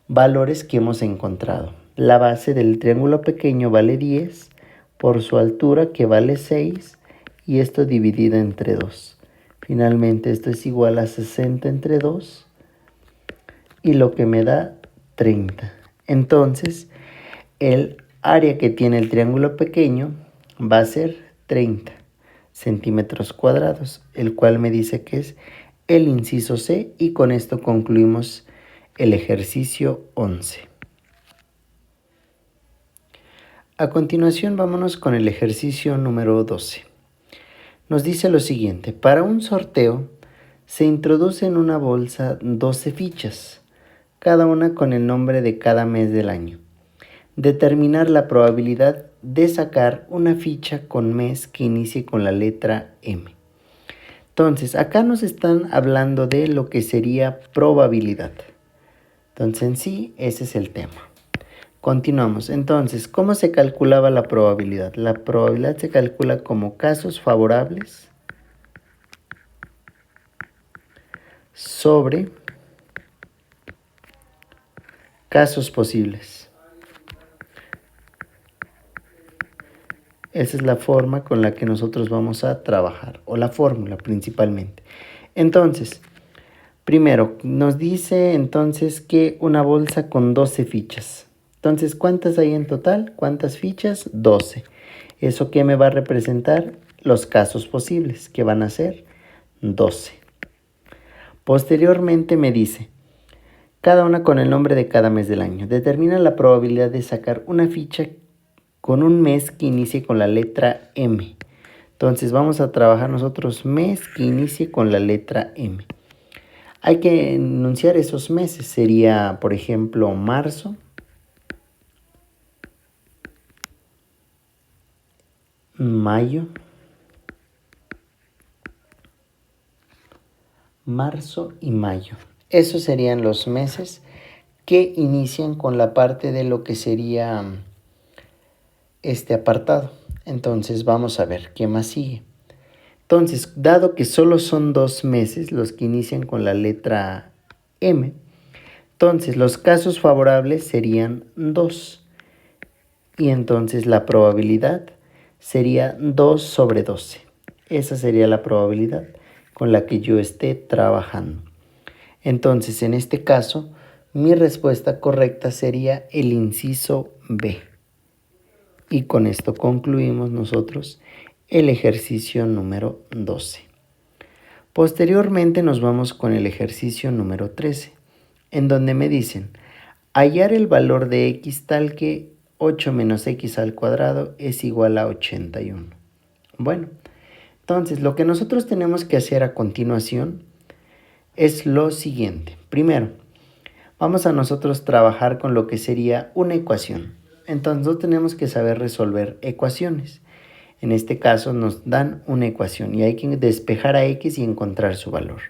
valores que hemos encontrado. La base del triángulo pequeño vale 10 por su altura, que vale 6, y esto dividido entre 2. Finalmente esto es igual a 60 entre 2 y lo que me da 30. Entonces el área que tiene el triángulo pequeño va a ser 30 centímetros cuadrados, el cual me dice que es el inciso C, y con esto concluimos el ejercicio 11. A continuación vámonos con el ejercicio número 12. Nos dice lo siguiente: para un sorteo se introduce en una bolsa 12 fichas, cada una con el nombre de cada mes del año. Determinar la probabilidad de sacar una ficha con mes que inicie con la letra M. Entonces, acá nos están hablando de lo que sería probabilidad. Entonces, en sí, ese es el tema. Continuamos. Entonces, ¿cómo se calculaba la probabilidad? La probabilidad se calcula como casos favorables sobre casos posibles. Esa es la forma con la que nosotros vamos a trabajar, o la fórmula principalmente. Entonces, primero, nos dice entonces que una bolsa con 12 fichas. Entonces, ¿cuántas hay en total? ¿Cuántas fichas? 12. ¿Eso qué me va a representar? Los casos posibles, que van a ser 12. Posteriormente me dice, cada una con el nombre de cada mes del año. Determina la probabilidad de sacar una ficha con un mes que inicie con la letra M. Entonces vamos a trabajar nosotros mes que inicie con la letra M. Hay que enunciar esos meses. Sería, por ejemplo, marzo, mayo, marzo y mayo. Esos serían los meses que inician con la parte de lo que sería este apartado. Entonces vamos a ver qué más sigue. Entonces, dado que solo son 2 meses los que inician con la letra M, entonces los casos favorables serían 2. Y entonces la probabilidad sería 2 sobre 12. Esa sería la probabilidad con la que yo esté trabajando. Entonces, en este caso, mi respuesta correcta sería el inciso B. Y con esto concluimos nosotros el ejercicio número 12. Posteriormente nos vamos con el ejercicio número 13, en donde me dicen hallar el valor de x tal que 8 menos x al cuadrado es igual a 81. Bueno, entonces lo que nosotros tenemos que hacer a continuación es lo siguiente. Primero, vamos a nosotros trabajar con lo que sería una ecuación. Entonces no tenemos que saber resolver ecuaciones. En este caso nos dan una ecuación y hay que despejar a x y encontrar su valor.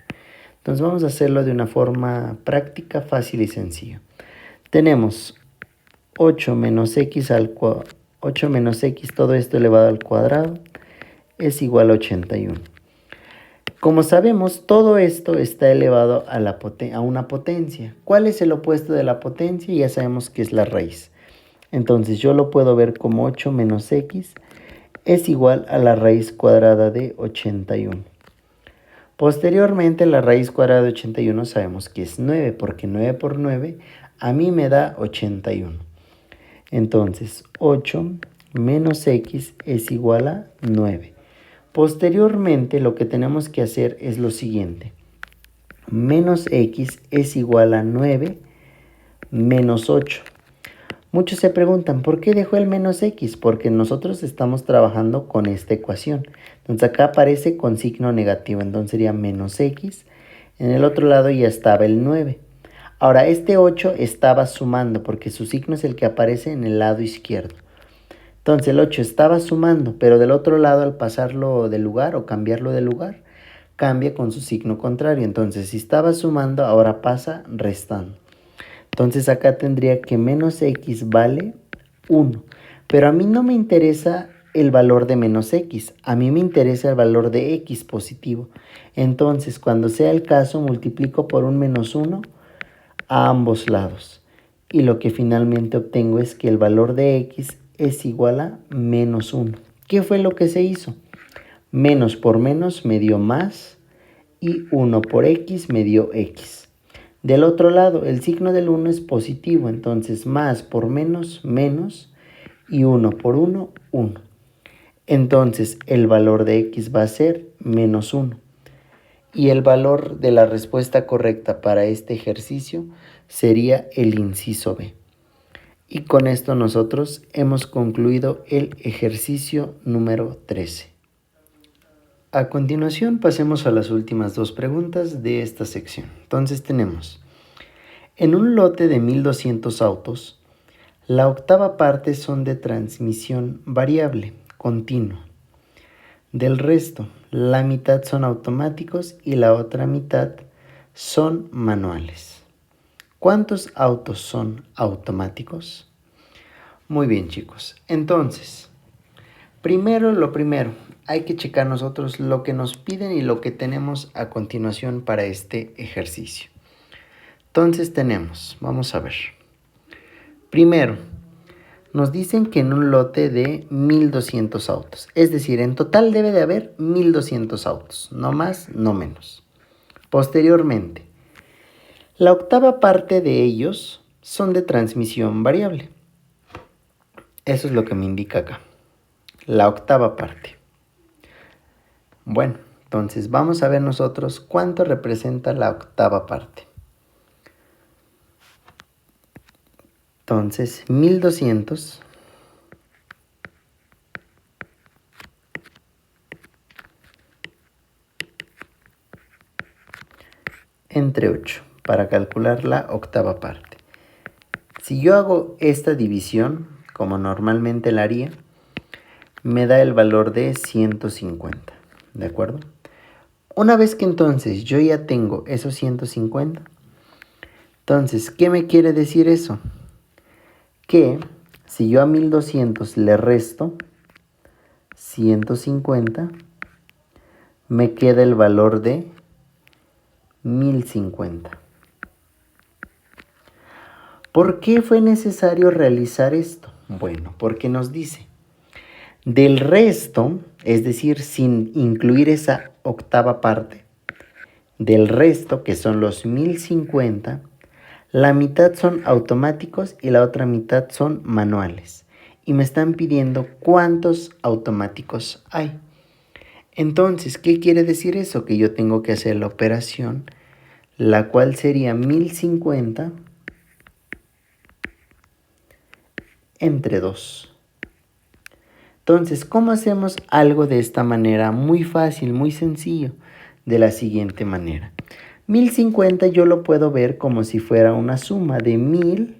Entonces vamos a hacerlo de una forma práctica, fácil y sencilla. Tenemos 8 menos x 8 menos x, todo esto elevado al cuadrado, es igual a 81. Como sabemos, todo esto está elevado a una potencia. ¿Cuál es el opuesto de la potencia? Ya sabemos que es la raíz. Entonces yo lo puedo ver como 8 menos x es igual a la raíz cuadrada de 81. Posteriormente, la raíz cuadrada de 81 sabemos que es 9, porque 9 por 9 a mí me da 81. Entonces, 8 menos x es igual a 9. Posteriormente, lo que tenemos que hacer es lo siguiente. Menos x es igual a 9 menos 8. Muchos se preguntan, ¿por qué dejó el menos x? Porque nosotros estamos trabajando con esta ecuación. Entonces acá aparece con signo negativo, entonces sería menos x. En el otro lado ya estaba el 9. Ahora, este 8 estaba sumando porque su signo es el que aparece en el lado izquierdo. Entonces el 8 estaba sumando, pero del otro lado al pasarlo de lugar o cambiarlo de lugar, cambia con su signo contrario. Entonces si estaba sumando, ahora pasa restando. Entonces acá tendría que menos x vale 1. Pero a mí no me interesa el valor de menos x. A mí me interesa el valor de x positivo. Entonces cuando sea el caso multiplico por un menos 1 a ambos lados. Y lo que finalmente obtengo es que el valor de x es igual a menos 1. ¿Qué fue lo que se hizo? Menos por menos me dio más y 1 por x me dio x. Del otro lado, el signo del 1 es positivo, entonces más por menos, menos, y 1 por 1, 1. Entonces el valor de x va a ser menos 1. Y el valor de la respuesta correcta para este ejercicio sería el inciso B. Y con esto nosotros hemos concluido el ejercicio número 13. A continuación pasemos a las últimas dos preguntas de esta sección. Entonces tenemos, en un lote de 1200 autos, la octava parte son de transmisión variable, continua. Del resto, la mitad son automáticos y la otra mitad son manuales. ¿Cuántos autos son automáticos? Muy bien, chicos. Entonces, lo primero, hay que checar nosotros lo que nos piden y lo que tenemos a continuación para este ejercicio. Entonces vamos a ver. Primero, nos dicen que en un lote de 1200 autos, es decir, en total debe de haber 1200 autos, no más, no menos. Posteriormente, la octava parte de ellos son de transmisión variable. Eso es lo que me indica acá. La octava parte. Bueno, entonces vamos a ver nosotros cuánto representa la octava parte. Entonces, 1200 entre 8 para calcular la octava parte. Si yo hago esta división, como normalmente la haría, me da el valor de 150, ¿de acuerdo? Una vez que entonces yo ya tengo esos 150, entonces, ¿qué me quiere decir eso? Que si yo a 1200 le resto 150, me queda el valor de 1050. ¿Por qué fue necesario realizar esto? Bueno, porque nos dice, del resto, es decir, sin incluir esa octava parte, del resto, que son los 1050, la mitad son automáticos y la otra mitad son manuales. Y me están pidiendo cuántos automáticos hay. Entonces, ¿qué quiere decir eso? Que yo tengo que hacer la operación, la cual sería 1050 entre 2. Entonces, ¿cómo hacemos algo de esta manera? Muy fácil, muy sencillo. De la siguiente manera. 1050 yo lo puedo ver como si fuera una suma de 1000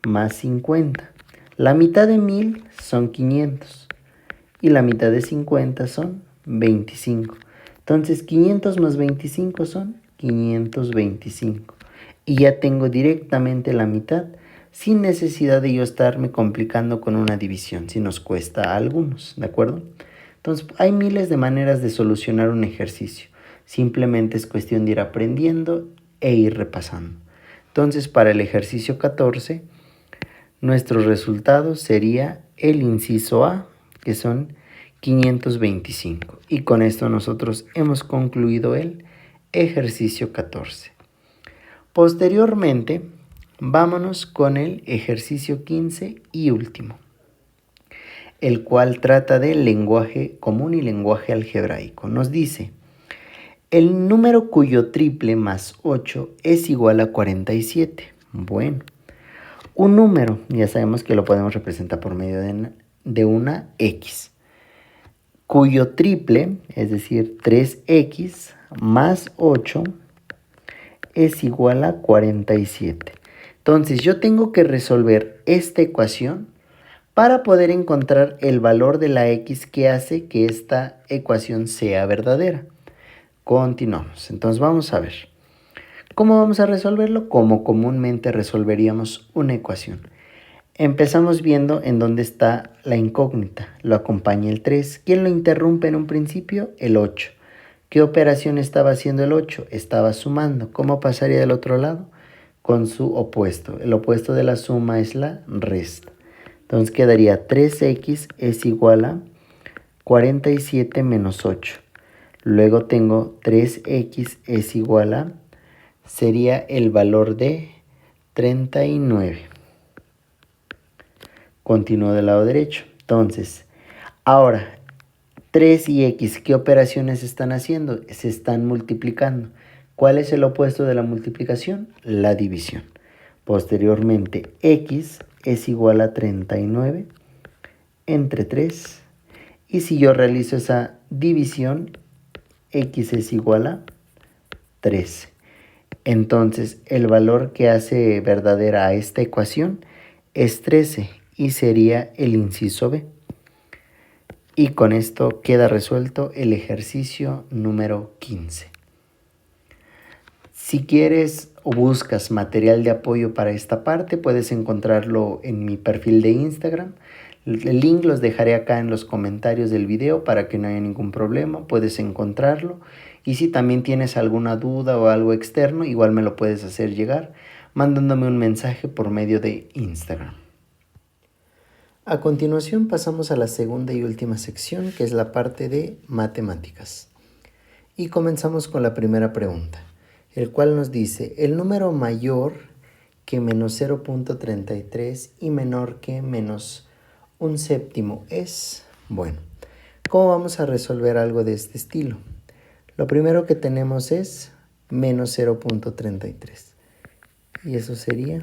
más 50. La mitad de 1000 son 500 y la mitad de 50 son 25. Entonces 500 más 25 son 525. Y ya tengo directamente la mitad sin necesidad de yo estarme complicando con una división, si nos cuesta a algunos, ¿de acuerdo? Entonces, hay miles de maneras de solucionar un ejercicio. Simplemente es cuestión de ir aprendiendo e ir repasando. Entonces, para el ejercicio 14, nuestro resultado sería el inciso A, que son 525. Y con esto nosotros hemos concluido el ejercicio 14. Posteriormente, vámonos con el ejercicio 15 y último, el cual trata del lenguaje común y lenguaje algebraico. Nos dice, el número cuyo triple más 8 es igual a 47. Bueno, un número, ya sabemos que lo podemos representar por medio de una X, cuyo triple, es decir, 3X más 8 es igual a 47. Entonces yo tengo que resolver esta ecuación para poder encontrar el valor de la X que hace que esta ecuación sea verdadera. Continuamos. Entonces vamos a ver. ¿Cómo vamos a resolverlo? Como comúnmente resolveríamos una ecuación. Empezamos viendo en dónde está la incógnita. Lo acompaña el 3. ¿Quién lo interrumpe en un principio? El 8. ¿Qué operación estaba haciendo el 8? Estaba sumando. ¿Cómo pasaría del otro lado? Con su opuesto. El opuesto de la suma es la resta. Entonces quedaría 3x es igual a 47 menos 8. Luego tengo 3x es igual a, sería el valor de 39. Continúo del lado derecho. Entonces, ahora, 3 y x, ¿qué operaciones están haciendo? Se están multiplicando. ¿Cuál es el opuesto de la multiplicación? La división. Posteriormente, x es igual a 39 entre 3. Y si yo realizo esa división, x es igual a 13. Entonces, el valor que hace verdadera a esta ecuación es 13 y sería el inciso B. Y con esto queda resuelto el ejercicio número 15. Si quieres o buscas material de apoyo para esta parte, puedes encontrarlo en mi perfil de Instagram. El link los dejaré acá en los comentarios del video para que no haya ningún problema. Puedes encontrarlo. Y si también tienes alguna duda o algo externo, igual me lo puedes hacer llegar mandándome un mensaje por medio de Instagram. A continuación pasamos a la segunda y última sección, que es la parte de matemáticas. Y comenzamos con la primera pregunta, el cual nos dice, el número mayor que menos 0.33 y menor que menos un séptimo es, bueno, ¿cómo vamos a resolver algo de este estilo? Lo primero que tenemos es menos 0.33 y eso sería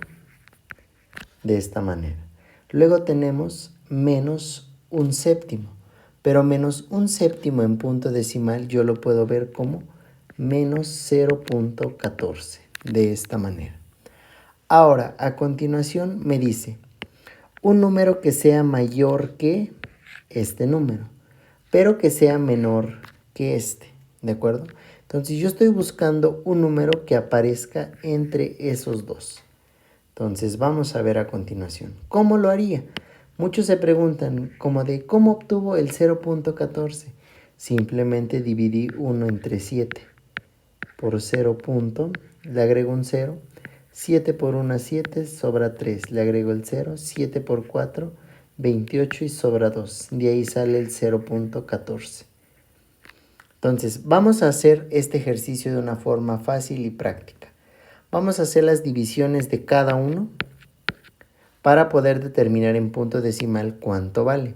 de esta manera. Luego tenemos menos un séptimo, pero menos un séptimo en punto decimal yo lo puedo ver como menos 0.14, de esta manera. Ahora, a continuación me dice un número que sea mayor que este número, pero que sea menor que este, ¿de acuerdo? Entonces yo estoy buscando un número que aparezca entre esos dos. Entonces vamos a ver a continuación. ¿Cómo lo haría? Muchos se preguntan como de ¿cómo obtuvo el 0.14? Simplemente dividí 1 entre 7 por 0. Le agrego un 0. 7 por 1, 7, sobra 3. Le agrego el 0. 7 por 4, 28 y sobra 2. De ahí sale el 0.14. Entonces vamos a hacer este ejercicio de una forma fácil y práctica. Vamos a hacer las divisiones de cada uno para poder determinar en punto decimal cuánto vale.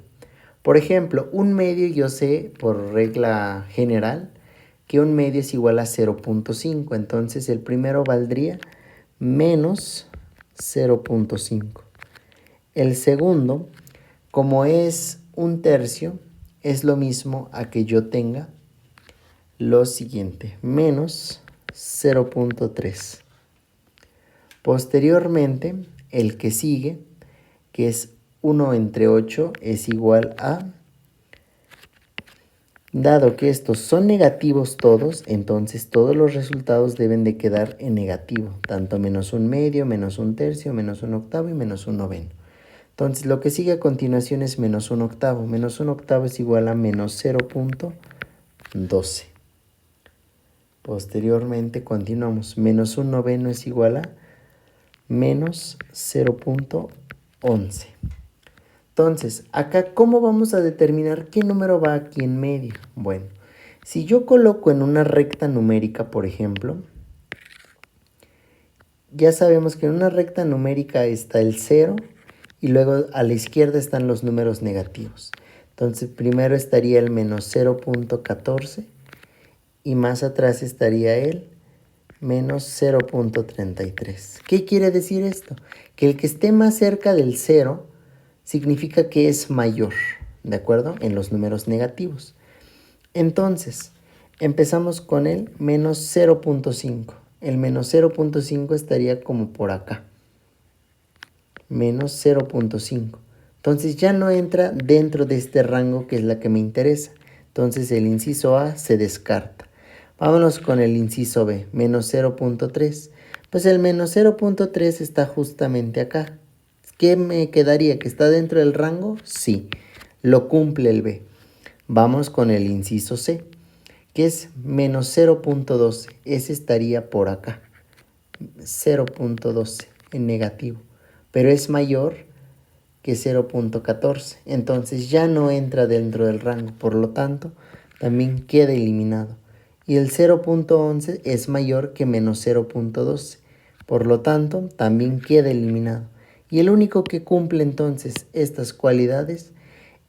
Por ejemplo, un medio yo sé por regla general que un medio es igual a 0.5. Entonces el primero valdría menos 0.5. El segundo, como es un tercio, es lo mismo a que yo tenga lo siguiente, menos 0.3. Posteriormente, el que sigue, que es 1 entre 8, es igual a Dado que estos son negativos todos, entonces todos los resultados deben de quedar en negativo, tanto menos un medio, menos un tercio, menos un octavo y menos un noveno. Entonces lo que sigue a continuación es menos un octavo. Menos un octavo es igual a menos 0.12. Posteriormente continuamos. Menos un noveno es igual a menos 0.11. Entonces, acá, ¿cómo vamos a determinar qué número va aquí en medio? Bueno, si yo coloco en una recta numérica, por ejemplo, ya sabemos que en una recta numérica está el 0 y luego a la izquierda están los números negativos. Entonces, primero estaría el menos 0.14 y más atrás estaría el menos 0.33. ¿Qué quiere decir esto? Que el que esté más cerca del 0 significa que es mayor, ¿de acuerdo? En los números negativos. Entonces, empezamos con el menos 0.5. El menos 0.5 estaría como por acá. Menos 0.5. Entonces ya no entra dentro de este rango que es la que me interesa. Entonces el inciso A se descarta. Vámonos con el inciso B, menos 0.3. Pues el menos 0.3 está justamente acá. ¿Qué me quedaría? ¿Que está dentro del rango? Sí, lo cumple el B. Vamos con el inciso C, que es menos 0.12. Ese estaría por acá. 0.12 en negativo. Pero es mayor que 0.14. Entonces ya no entra dentro del rango. Por lo tanto, también queda eliminado. Y el 0.11 es mayor que menos 0.12. Por lo tanto, también queda eliminado. Y el único que cumple entonces estas cualidades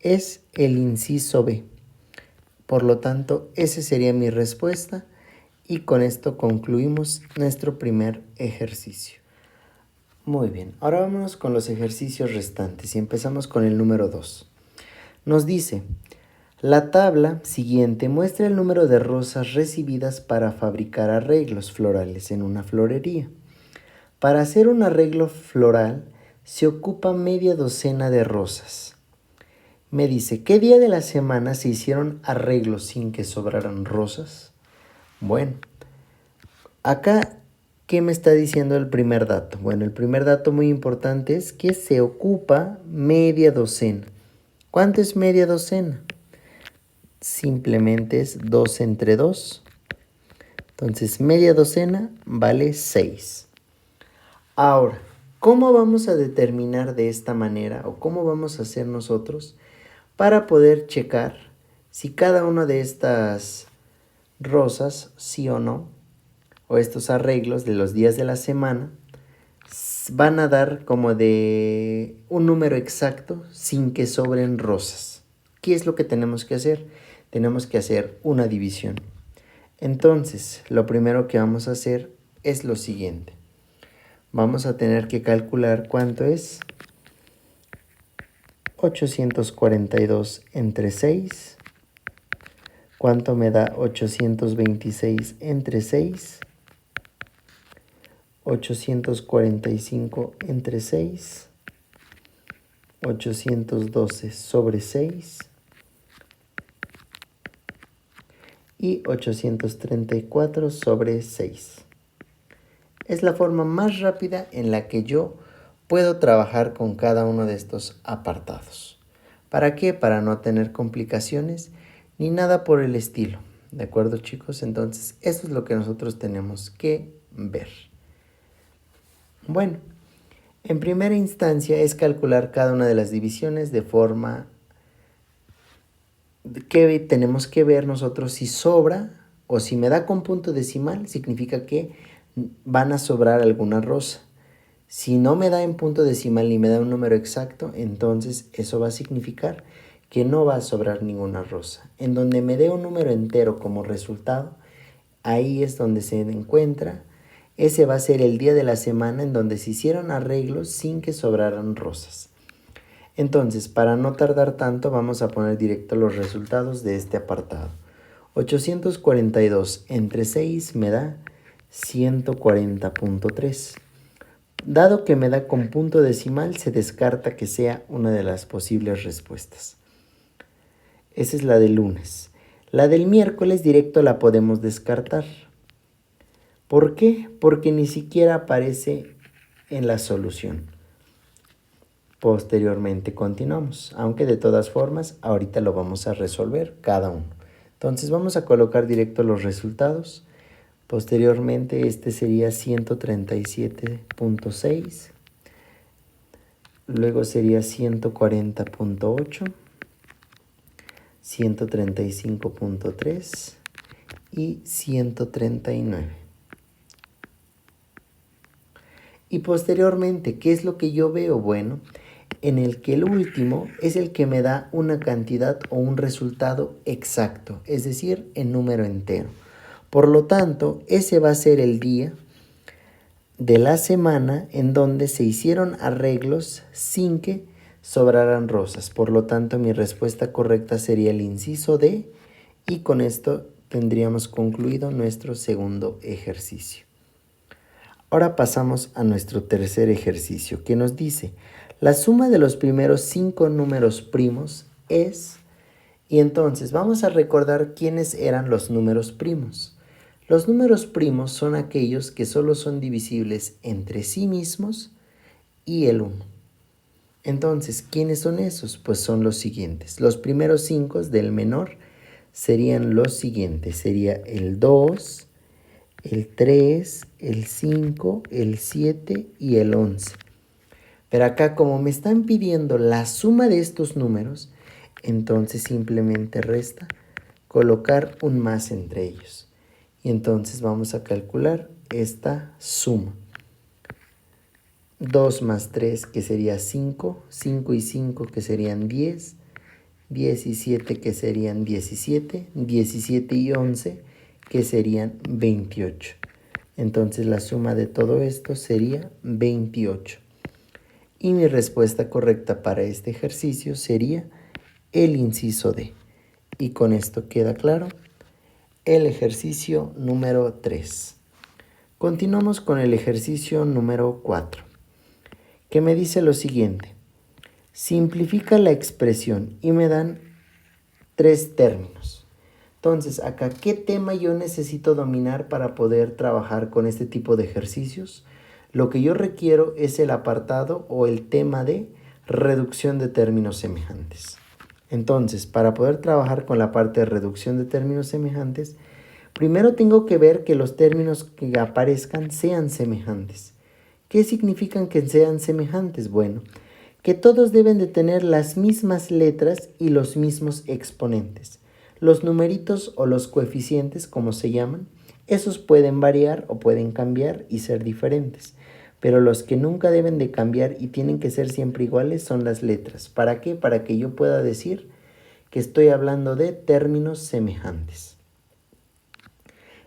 es el inciso B. Por lo tanto, esa sería mi respuesta y con esto concluimos nuestro primer ejercicio. Muy bien, ahora vámonos con los ejercicios restantes y empezamos con el número 2. Nos dice, la tabla siguiente muestra el número de rosas recibidas para fabricar arreglos florales en una florería. Para hacer un arreglo floral se ocupa media docena de rosas. Me dice, ¿qué día de la semana se hicieron arreglos sin que sobraran rosas? Bueno, acá, ¿qué me está diciendo el primer dato? Bueno, el primer dato muy importante es que se ocupa media docena. ¿Cuánto es media docena? Simplemente es 2 entre 2. Entonces, media docena vale 6. Ahora, ¿cómo vamos a determinar de esta manera o cómo vamos a hacer nosotros para poder checar si cada una de estas rosas, sí o no, o estos arreglos de los días de la semana, van a dar como de un número exacto sin que sobren rosas? ¿Qué es lo que tenemos que hacer? Tenemos que hacer una división. Entonces, lo primero que vamos a hacer es lo siguiente. Vamos a tener que calcular cuánto es 842 entre 6. ¿Cuánto me da 826 entre 6? 845 entre 6. 812 sobre 6. Y 834 sobre 6. Es la forma más rápida en la que yo puedo trabajar con cada uno de estos apartados. ¿Para qué? Para no tener complicaciones ni nada por el estilo. ¿De acuerdo, chicos? Entonces, eso es lo que nosotros tenemos que ver. Bueno, en primera instancia es calcular cada una de las divisiones de forma que tenemos que ver nosotros si sobra o si me da con punto decimal, significa que van a sobrar alguna rosa. Si no me da en punto decimal ni me da un número exacto, entonces eso va a significar que no va a sobrar ninguna rosa. En donde me dé un número entero como resultado, ahí es donde se encuentra. Ese va a ser el día de la semana en donde se hicieron arreglos sin que sobraran rosas. Entonces, para no tardar tanto, vamos a poner directo los resultados de este apartado. 842 entre 6 me da 140.3. Dado que me da con punto decimal, se descarta que sea una de las posibles respuestas. Esa es la de lunes. La del miércoles directo la podemos descartar. ¿Por qué? Porque ni siquiera aparece en la solución. Posteriormente continuamos, aunque de todas formas ahorita lo vamos a resolver cada uno. Entonces vamos a colocar directo los resultados. Posteriormente este sería 137.6, luego sería 140.8, 135.3 y 139. Y posteriormente, ¿qué es lo que yo veo? Bueno, en el que el último es el que me da una cantidad o un resultado exacto, es decir, en número entero. Por lo tanto, ese va a ser el día de la semana en donde se hicieron arreglos sin que sobraran rosas. Por lo tanto, mi respuesta correcta sería el inciso D, y con esto tendríamos concluido nuestro segundo ejercicio. Ahora pasamos a nuestro tercer ejercicio, que nos dice: la suma de los primeros 5 números primos es... Y entonces vamos a recordar quiénes eran los números primos. Los números primos son aquellos que solo son divisibles entre sí mismos y el 1. Entonces, ¿quiénes son esos? Pues son los siguientes. Los primeros 5 del menor serían los siguientes. Sería el 2, el 3, el 5, el 7 y el 11. Pero acá, como me están pidiendo la suma de estos números, entonces simplemente resta colocar un más entre ellos. Y entonces vamos a calcular esta suma. 2 más 3, que sería 5, 5 y 5, que serían 10, 10 y 7, que serían 17, 17 y 11, que serían 28. Entonces la suma de todo esto sería 28. Y mi respuesta correcta para este ejercicio sería el inciso D. Y con esto queda claro el ejercicio número 3. Continuamos con el ejercicio número 4, que me dice lo siguiente: simplifica la expresión, y me dan 3 términos. Entonces, acá, ¿qué tema yo necesito dominar para poder trabajar con este tipo de ejercicios? Lo que yo requiero es el apartado o el tema de reducción de términos semejantes. Entonces, para poder trabajar con la parte de reducción de términos semejantes, primero tengo que ver que los términos que aparezcan sean semejantes. ¿Qué significan que sean semejantes? Bueno, que todos deben de tener las mismas letras y los mismos exponentes. Los numeritos o los coeficientes, como se llaman, esos pueden variar o pueden cambiar y ser diferentes. Pero los que nunca deben de cambiar y tienen que ser siempre iguales son las letras. ¿Para qué? Para que yo pueda decir que estoy hablando de términos semejantes.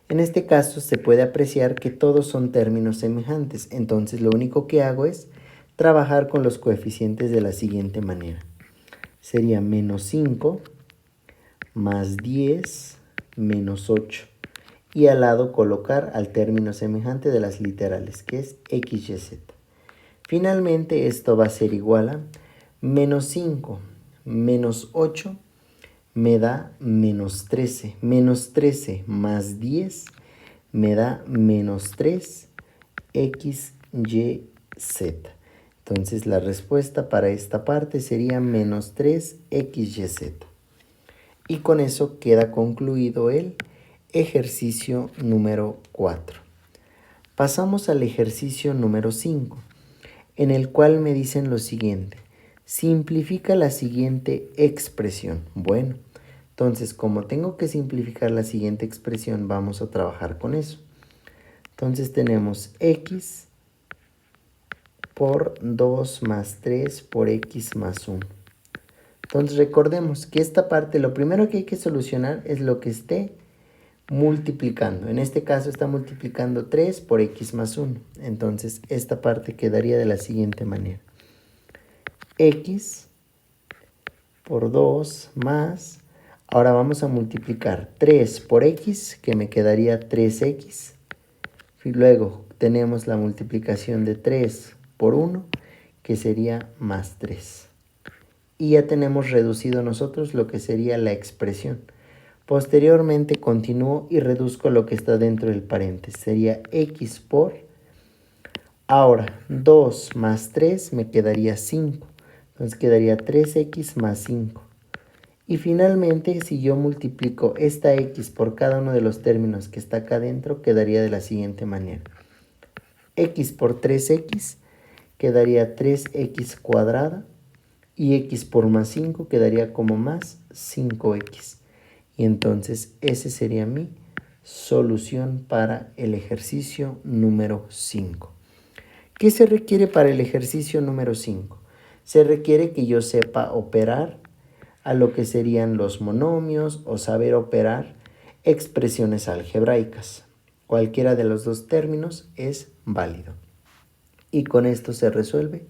En este caso se puede apreciar que todos son términos semejantes. Entonces lo único que hago es trabajar con los coeficientes de la siguiente manera. Sería menos 5, más 10, menos 8. Y al lado colocar al término semejante de las literales, que es x, y, z. Finalmente esto va a ser igual a menos 5, menos 8, me da menos 13. Menos 13 más 10 me da menos 3, x, y, z. Entonces la respuesta para esta parte sería menos 3, x, y, z. Y con eso queda concluido el ejercicio número 4. Pasamos al ejercicio número 5, en el cual me dicen lo siguiente: simplifica la siguiente expresión. Bueno, entonces como tengo que simplificar la siguiente expresión, vamos a trabajar con eso. Entonces tenemos x por 2 más 3 por x más 1. Entonces recordemos que esta parte, lo primero que hay que solucionar es lo que esté multiplicando. En este caso está multiplicando 3 por x más 1. Entonces esta parte quedaría de la siguiente manera: x por 2 más, ahora vamos a multiplicar 3 por x, que me quedaría 3x. Y luego tenemos la multiplicación de 3 por 1, que sería más 3. Y ya tenemos reducido nosotros lo que sería la expresión. Posteriormente continúo y reduzco lo que está dentro del paréntesis. Sería x por, ahora 2 más 3 me quedaría 5. Entonces quedaría 3x más 5. Y finalmente, si yo multiplico esta x por cada uno de los términos que está acá adentro, quedaría de la siguiente manera. X por 3x quedaría 3x cuadrada y x por más 5 quedaría como más 5x. Y entonces ese sería mi solución para el ejercicio número 5. ¿Qué se requiere para el ejercicio número 5? Se requiere que yo sepa operar a lo que serían los monomios o saber operar expresiones algebraicas. Cualquiera de los dos términos es válido. Y con esto se resuelve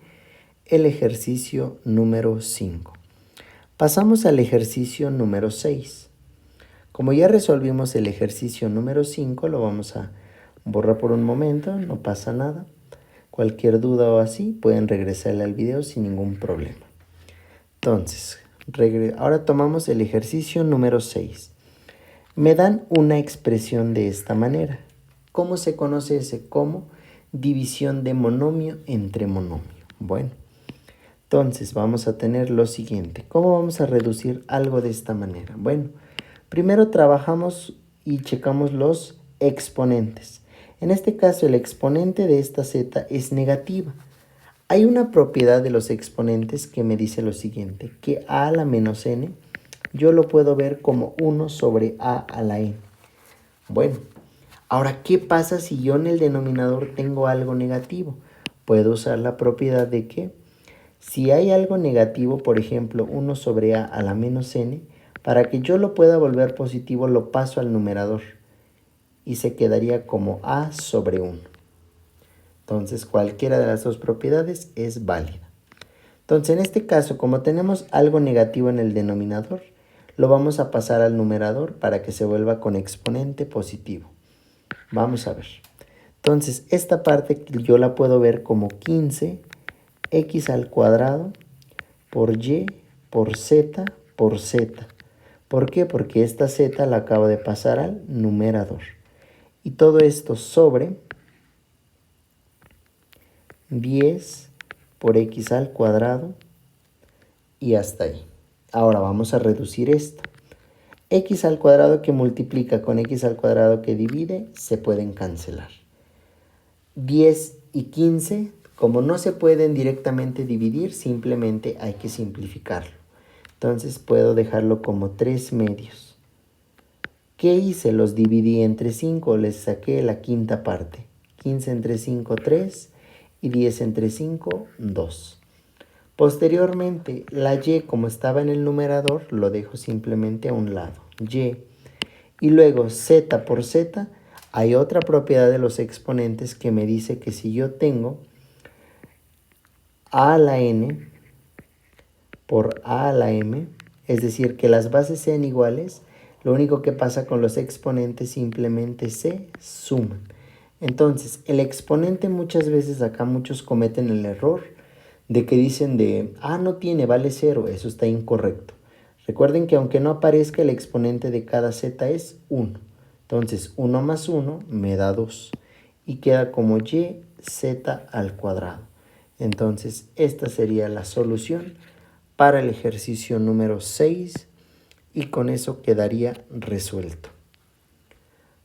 el ejercicio número 5. Pasamos al ejercicio número 6. Como ya resolvimos el ejercicio número 5, lo vamos a borrar por un momento, no pasa nada. Cualquier duda o así, pueden regresarle al video sin ningún problema. Entonces, ahora tomamos el ejercicio número 6. Me dan una expresión de esta manera. ¿Cómo se conoce ese? Como división de monomio entre monomio. Bueno, entonces vamos a tener lo siguiente. ¿Cómo vamos a reducir algo de esta manera? Bueno, primero trabajamos y checamos los exponentes. En este caso, el exponente de esta z es negativa. Hay una propiedad de los exponentes que me dice lo siguiente, que a la menos n yo lo puedo ver como 1 sobre a a la n. Bueno, ahora, ¿qué pasa si yo en el denominador tengo algo negativo? Puedo usar la propiedad de que si hay algo negativo, por ejemplo, 1 sobre a la menos n, para que yo lo pueda volver positivo lo paso al numerador y se quedaría como a sobre 1. Entonces, cualquiera de las dos propiedades es válida. Entonces, en este caso, como tenemos algo negativo en el denominador, lo vamos a pasar al numerador para que se vuelva con exponente positivo. Vamos a ver. Entonces, esta parte yo la puedo ver como 15x al cuadrado por y por z por z. ¿Por qué? Porque esta z la acabo de pasar al numerador. Y todo esto sobre 10 por x al cuadrado y hasta ahí. Ahora vamos a reducir esto. X al cuadrado que multiplica con x al cuadrado que divide se pueden cancelar. 10 y 15, como no se pueden directamente dividir, simplemente hay que simplificarlo. Entonces puedo dejarlo como 3 medios. ¿Qué hice? Los dividí entre 5, les saqué la quinta parte. 15 entre 5, 3. Y 10 entre 5, 2. Posteriormente, la y, como estaba en el numerador, lo dejo simplemente a un lado. Y. Y luego, z por z, hay otra propiedad de los exponentes que me dice que si yo tengo a a la n por a a la m, es decir, que las bases sean iguales, lo único que pasa con los exponentes simplemente se suman. Entonces, el exponente muchas veces acá muchos cometen el error de que dicen no tiene, vale 0. Eso está incorrecto. Recuerden que aunque no aparezca, el exponente de cada z es 1. Entonces, 1 más 1 me da 2. Y queda como y z al cuadrado. Entonces, esta sería la solución para el ejercicio número 6. Y con eso quedaría resuelto.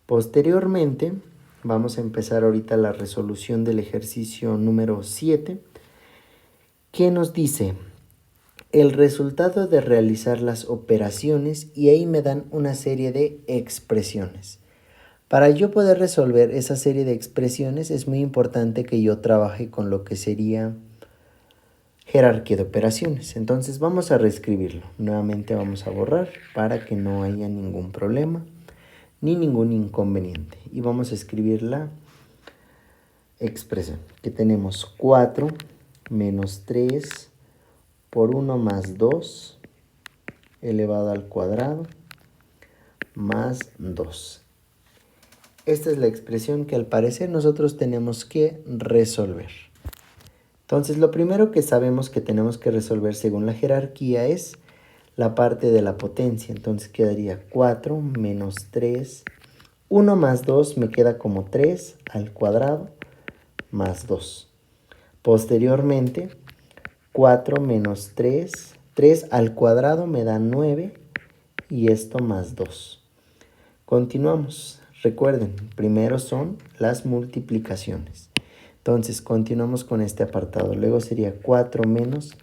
Posteriormente, vamos a empezar ahorita la resolución del ejercicio número 7, que nos dice el resultado de realizar las operaciones y ahí me dan una serie de expresiones. Para yo poder resolver esa serie de expresiones es muy importante que yo trabaje con lo que sería jerarquía de operaciones. Entonces vamos a reescribirlo. Nuevamente vamos a borrar para que no haya ningún problema ni ningún inconveniente. Y vamos a escribir la expresión que tenemos 4 menos 3 por 1 más 2 elevado al cuadrado más 2. Esta es la expresión que al parecer nosotros tenemos que resolver. Entonces lo primero que sabemos que tenemos que resolver según la jerarquía es la parte de la potencia. Entonces quedaría 4 menos 3. 1 más 2 me queda como 3 al cuadrado más 2. Posteriormente, 4 menos 3. 3 al cuadrado me da 9 y esto más 2. Continuamos. Recuerden, primero son las multiplicaciones. Entonces, continuamos con este apartado. Luego sería 4 menos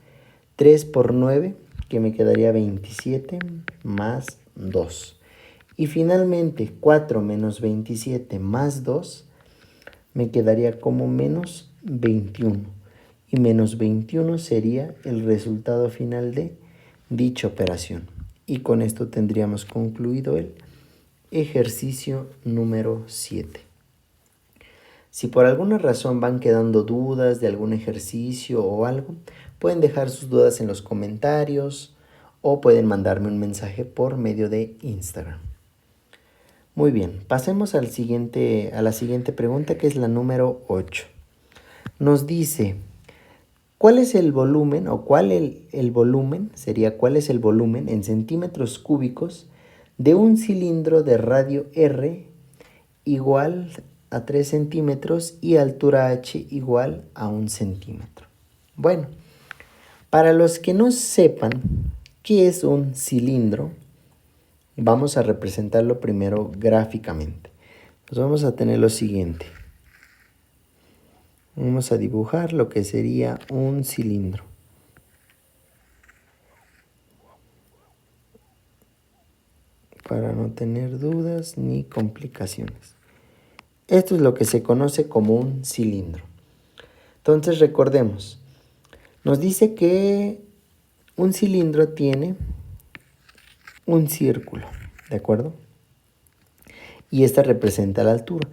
3 por 9, que me quedaría 27, más 2. Y finalmente, 4 menos 27 más 2, me quedaría como menos 21. Y menos 21 sería el resultado final de dicha operación. Y con esto tendríamos concluido el ejercicio número 7. Si por alguna razón van quedando dudas de algún ejercicio o algo, pueden dejar sus dudas en los comentarios o pueden mandarme un mensaje por medio de Instagram. Muy bien, pasemos a la siguiente pregunta, que es la número 8. Nos dice, ¿cuál es el volumen cuál es el volumen en centímetros cúbicos de un cilindro de radio R igual a 3 centímetros y altura h igual a 1 centímetro? Bueno, para los que no sepan qué es un cilindro, vamos a representarlo primero gráficamente. Pues vamos a tener lo siguiente. Vamos a dibujar lo que sería un cilindro. Para no tener dudas ni complicaciones. Esto es lo que se conoce como un cilindro. Entonces recordemos, nos dice que un cilindro tiene un círculo, ¿de acuerdo? Y esta representa la altura.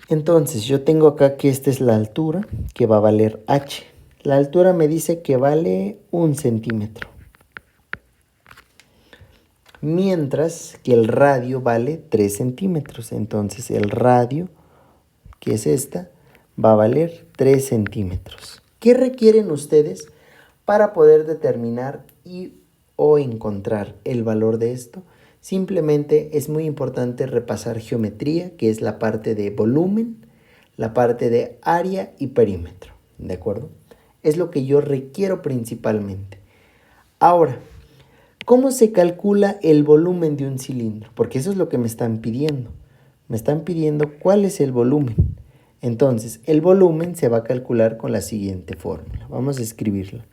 Entonces yo tengo acá que esta es la altura, que va a valer h. La altura me dice que vale 1 centímetro. Mientras que el radio vale 3 centímetros. Entonces el radio, que es esta, va a valer 3 centímetros. ¿Qué requieren ustedes para poder determinar o encontrar el valor de esto? Simplemente es muy importante repasar geometría, que es la parte de volumen, la parte de área y perímetro, ¿de acuerdo? Es lo que yo requiero principalmente. Ahora, ¿cómo se calcula el volumen de un cilindro? Porque eso es lo que me están pidiendo. Me están pidiendo cuál es el volumen. Entonces, el volumen se va a calcular con la siguiente fórmula. Vamos a escribirla.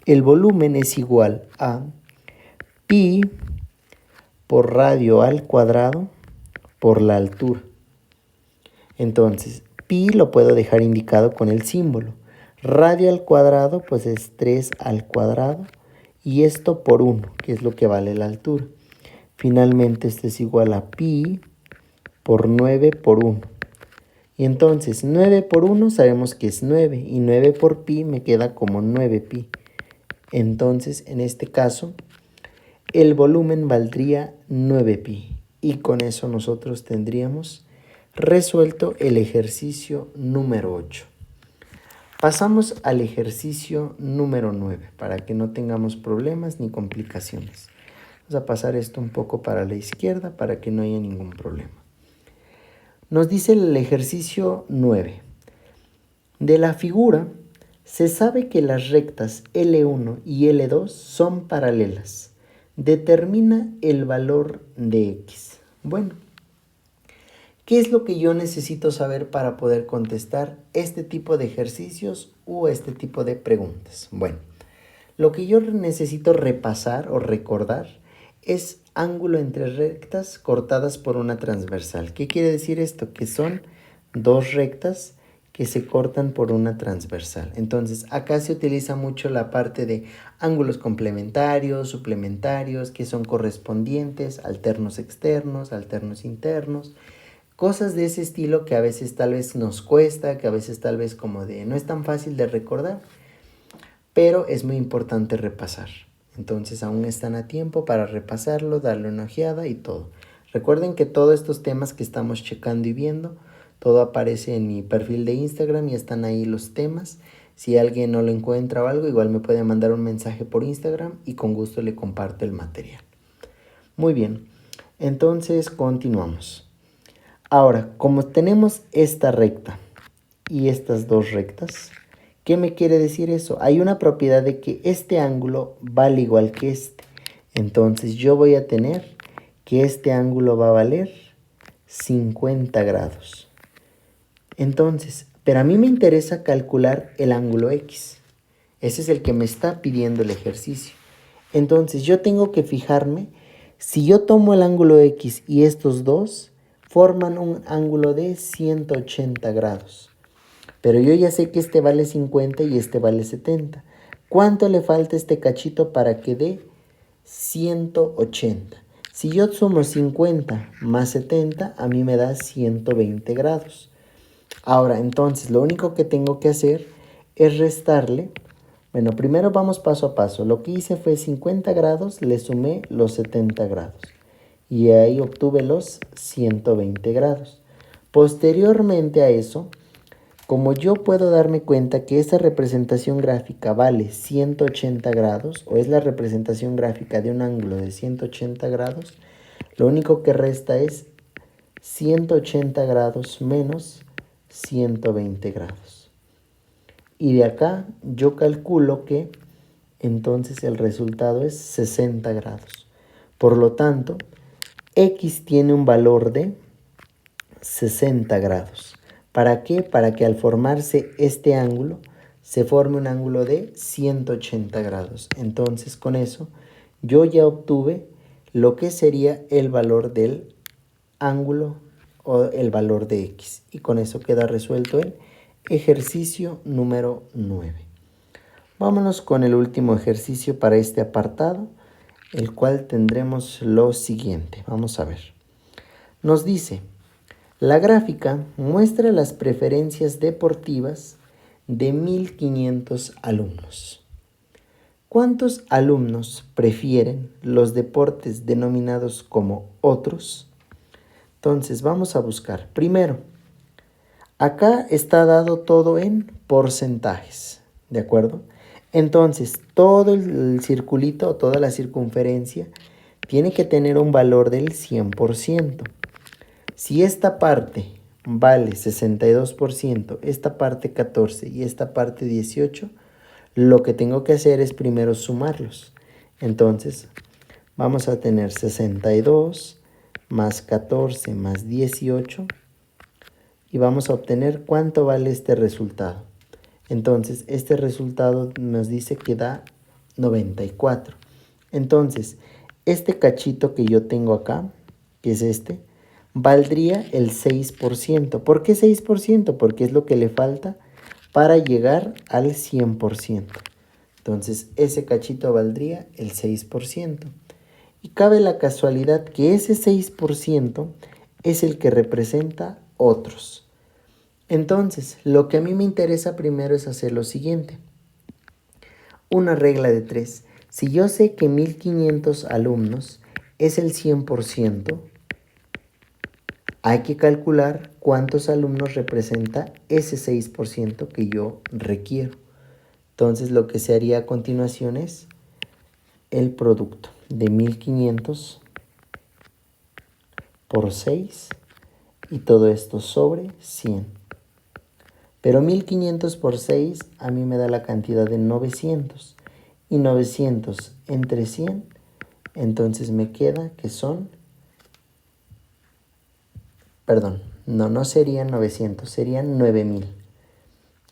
El volumen es igual a pi por radio al cuadrado por la altura. Entonces, pi lo puedo dejar indicado con el símbolo. Radio al cuadrado pues es 3 al cuadrado y esto por 1, que es lo que vale la altura. Finalmente esto es igual a pi por 9 por 1. Y entonces 9 por 1 sabemos que es 9 y 9 por pi me queda como 9 pi. Entonces en este caso el volumen valdría 9 pi y con eso nosotros tendríamos resuelto el ejercicio número 8. Pasamos al ejercicio número 9 para que no tengamos problemas ni complicaciones. Vamos a pasar esto un poco para la izquierda para que no haya ningún problema. Nos dice el ejercicio 9. De la figura se sabe que las rectas L1 y L2 son paralelas. Determina el valor de X. Bueno, ¿qué es lo que yo necesito saber para poder contestar este tipo de ejercicios o este tipo de preguntas? Bueno, lo que yo necesito repasar o recordar es ángulo entre rectas cortadas por una transversal. ¿Qué quiere decir esto? Que son dos rectas que se cortan por una transversal. Entonces, acá se utiliza mucho la parte de ángulos complementarios, suplementarios, que son correspondientes, alternos externos, alternos internos, cosas de ese estilo que a veces tal vez nos cuesta, que a veces tal vez como de no es tan fácil de recordar, pero es muy importante repasar. Entonces aún están a tiempo para repasarlo, darle una ojeada y todo. Recuerden que todos estos temas que estamos checando y viendo, todo aparece en mi perfil de Instagram y están ahí los temas. Si alguien no lo encuentra o algo, igual me puede mandar un mensaje por Instagram y con gusto le comparto el material. Muy bien, entonces continuamos. Ahora, como tenemos esta recta y estas dos rectas, ¿qué me quiere decir eso? Hay una propiedad de que este ángulo vale igual que este. Entonces yo voy a tener que este ángulo va a valer 50 grados. Entonces, pero a mí me interesa calcular el ángulo X. Ese es el que me está pidiendo el ejercicio. Entonces yo tengo que fijarme, si yo tomo el ángulo X y estos dos, forman un ángulo de 180 grados. Pero yo ya sé que este vale 50 y este vale 70. ¿Cuánto le falta a este cachito para que dé 180? Si yo sumo 50 más 70, a mí me da 120 grados. Ahora, entonces, lo único que tengo que hacer es restarle. Bueno, primero vamos paso a paso. Lo que hice fue 50 grados, le sumé los 70 grados. Y ahí obtuve los 120 grados. Posteriormente a eso, como yo puedo darme cuenta que esta representación gráfica vale 180 grados, o es la representación gráfica de un ángulo de 180 grados, lo único que resta es 180 grados menos 120 grados. Y de acá yo calculo que entonces el resultado es 60 grados. Por lo tanto, X tiene un valor de 60 grados. ¿Para qué? Para que al formarse este ángulo, se forme un ángulo de 180 grados. Entonces, con eso, yo ya obtuve lo que sería el valor del ángulo o el valor de X. Y con eso queda resuelto el ejercicio número 9. Vámonos con el último ejercicio para este apartado, el cual tendremos lo siguiente. Vamos a ver. Nos dice, la gráfica muestra las preferencias deportivas de 1500 alumnos. ¿Cuántos alumnos prefieren los deportes denominados como otros? Entonces vamos a buscar. Primero, acá está dado todo en porcentajes, ¿de acuerdo? Entonces, todo el circulito, toda la circunferencia, tiene que tener un valor del 100%. Si esta parte vale 62%, esta parte 14% y esta parte 18%, lo que tengo que hacer es primero sumarlos. Entonces, vamos a tener 62 más 14 más 18 y vamos a obtener cuánto vale este resultado. Entonces, este resultado nos dice que da 94. Entonces, este cachito que yo tengo acá, que es este, valdría el 6%. ¿Por qué 6%? Porque es lo que le falta para llegar al 100%. Entonces, ese cachito valdría el 6%. Y cabe la casualidad que ese 6% es el que representa otros. Entonces, lo que a mí me interesa primero es hacer lo siguiente. Una regla de 3. Si yo sé que 1500 alumnos es el 100%, hay que calcular cuántos alumnos representa ese 6% que yo requiero. Entonces, lo que se haría a continuación es el producto de 1500 por 6 y todo esto sobre 100. Pero 1500 por 6 a mí me da la cantidad de 900. Y 900 entre 100, entonces me queda que son... Perdón, no serían 900, serían 9000.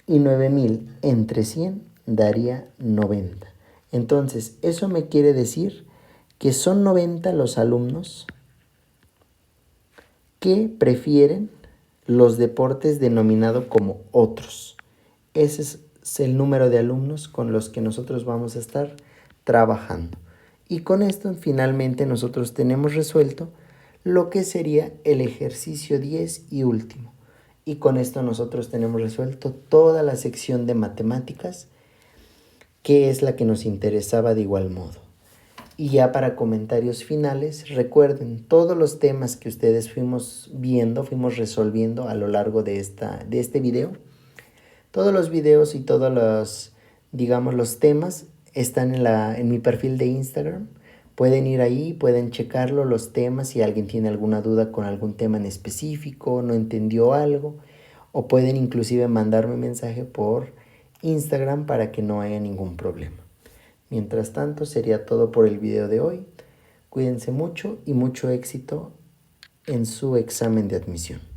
Y 9000 entre 100 daría 90. Entonces, eso me quiere decir que son 90 los alumnos que prefieren los deportes denominados como otros. Ese es el número de alumnos con los que nosotros vamos a estar trabajando. Y con esto finalmente nosotros tenemos resuelto lo que sería el ejercicio 10 y último. Y con esto nosotros tenemos resuelto toda la sección de matemáticas, que es la que nos interesaba de igual modo. Y ya para comentarios finales, recuerden todos los temas que ustedes fuimos viendo, fuimos resolviendo a lo largo de este video. Todos los videos y todos los, digamos, los temas están en mi perfil de Instagram. Pueden ir ahí, pueden checarlo, los temas, si alguien tiene alguna duda con algún tema en específico, no entendió algo, o pueden inclusive mandarme mensaje por Instagram para que no haya ningún problema. Mientras tanto, sería todo por el video de hoy. Cuídense mucho y mucho éxito en su examen de admisión.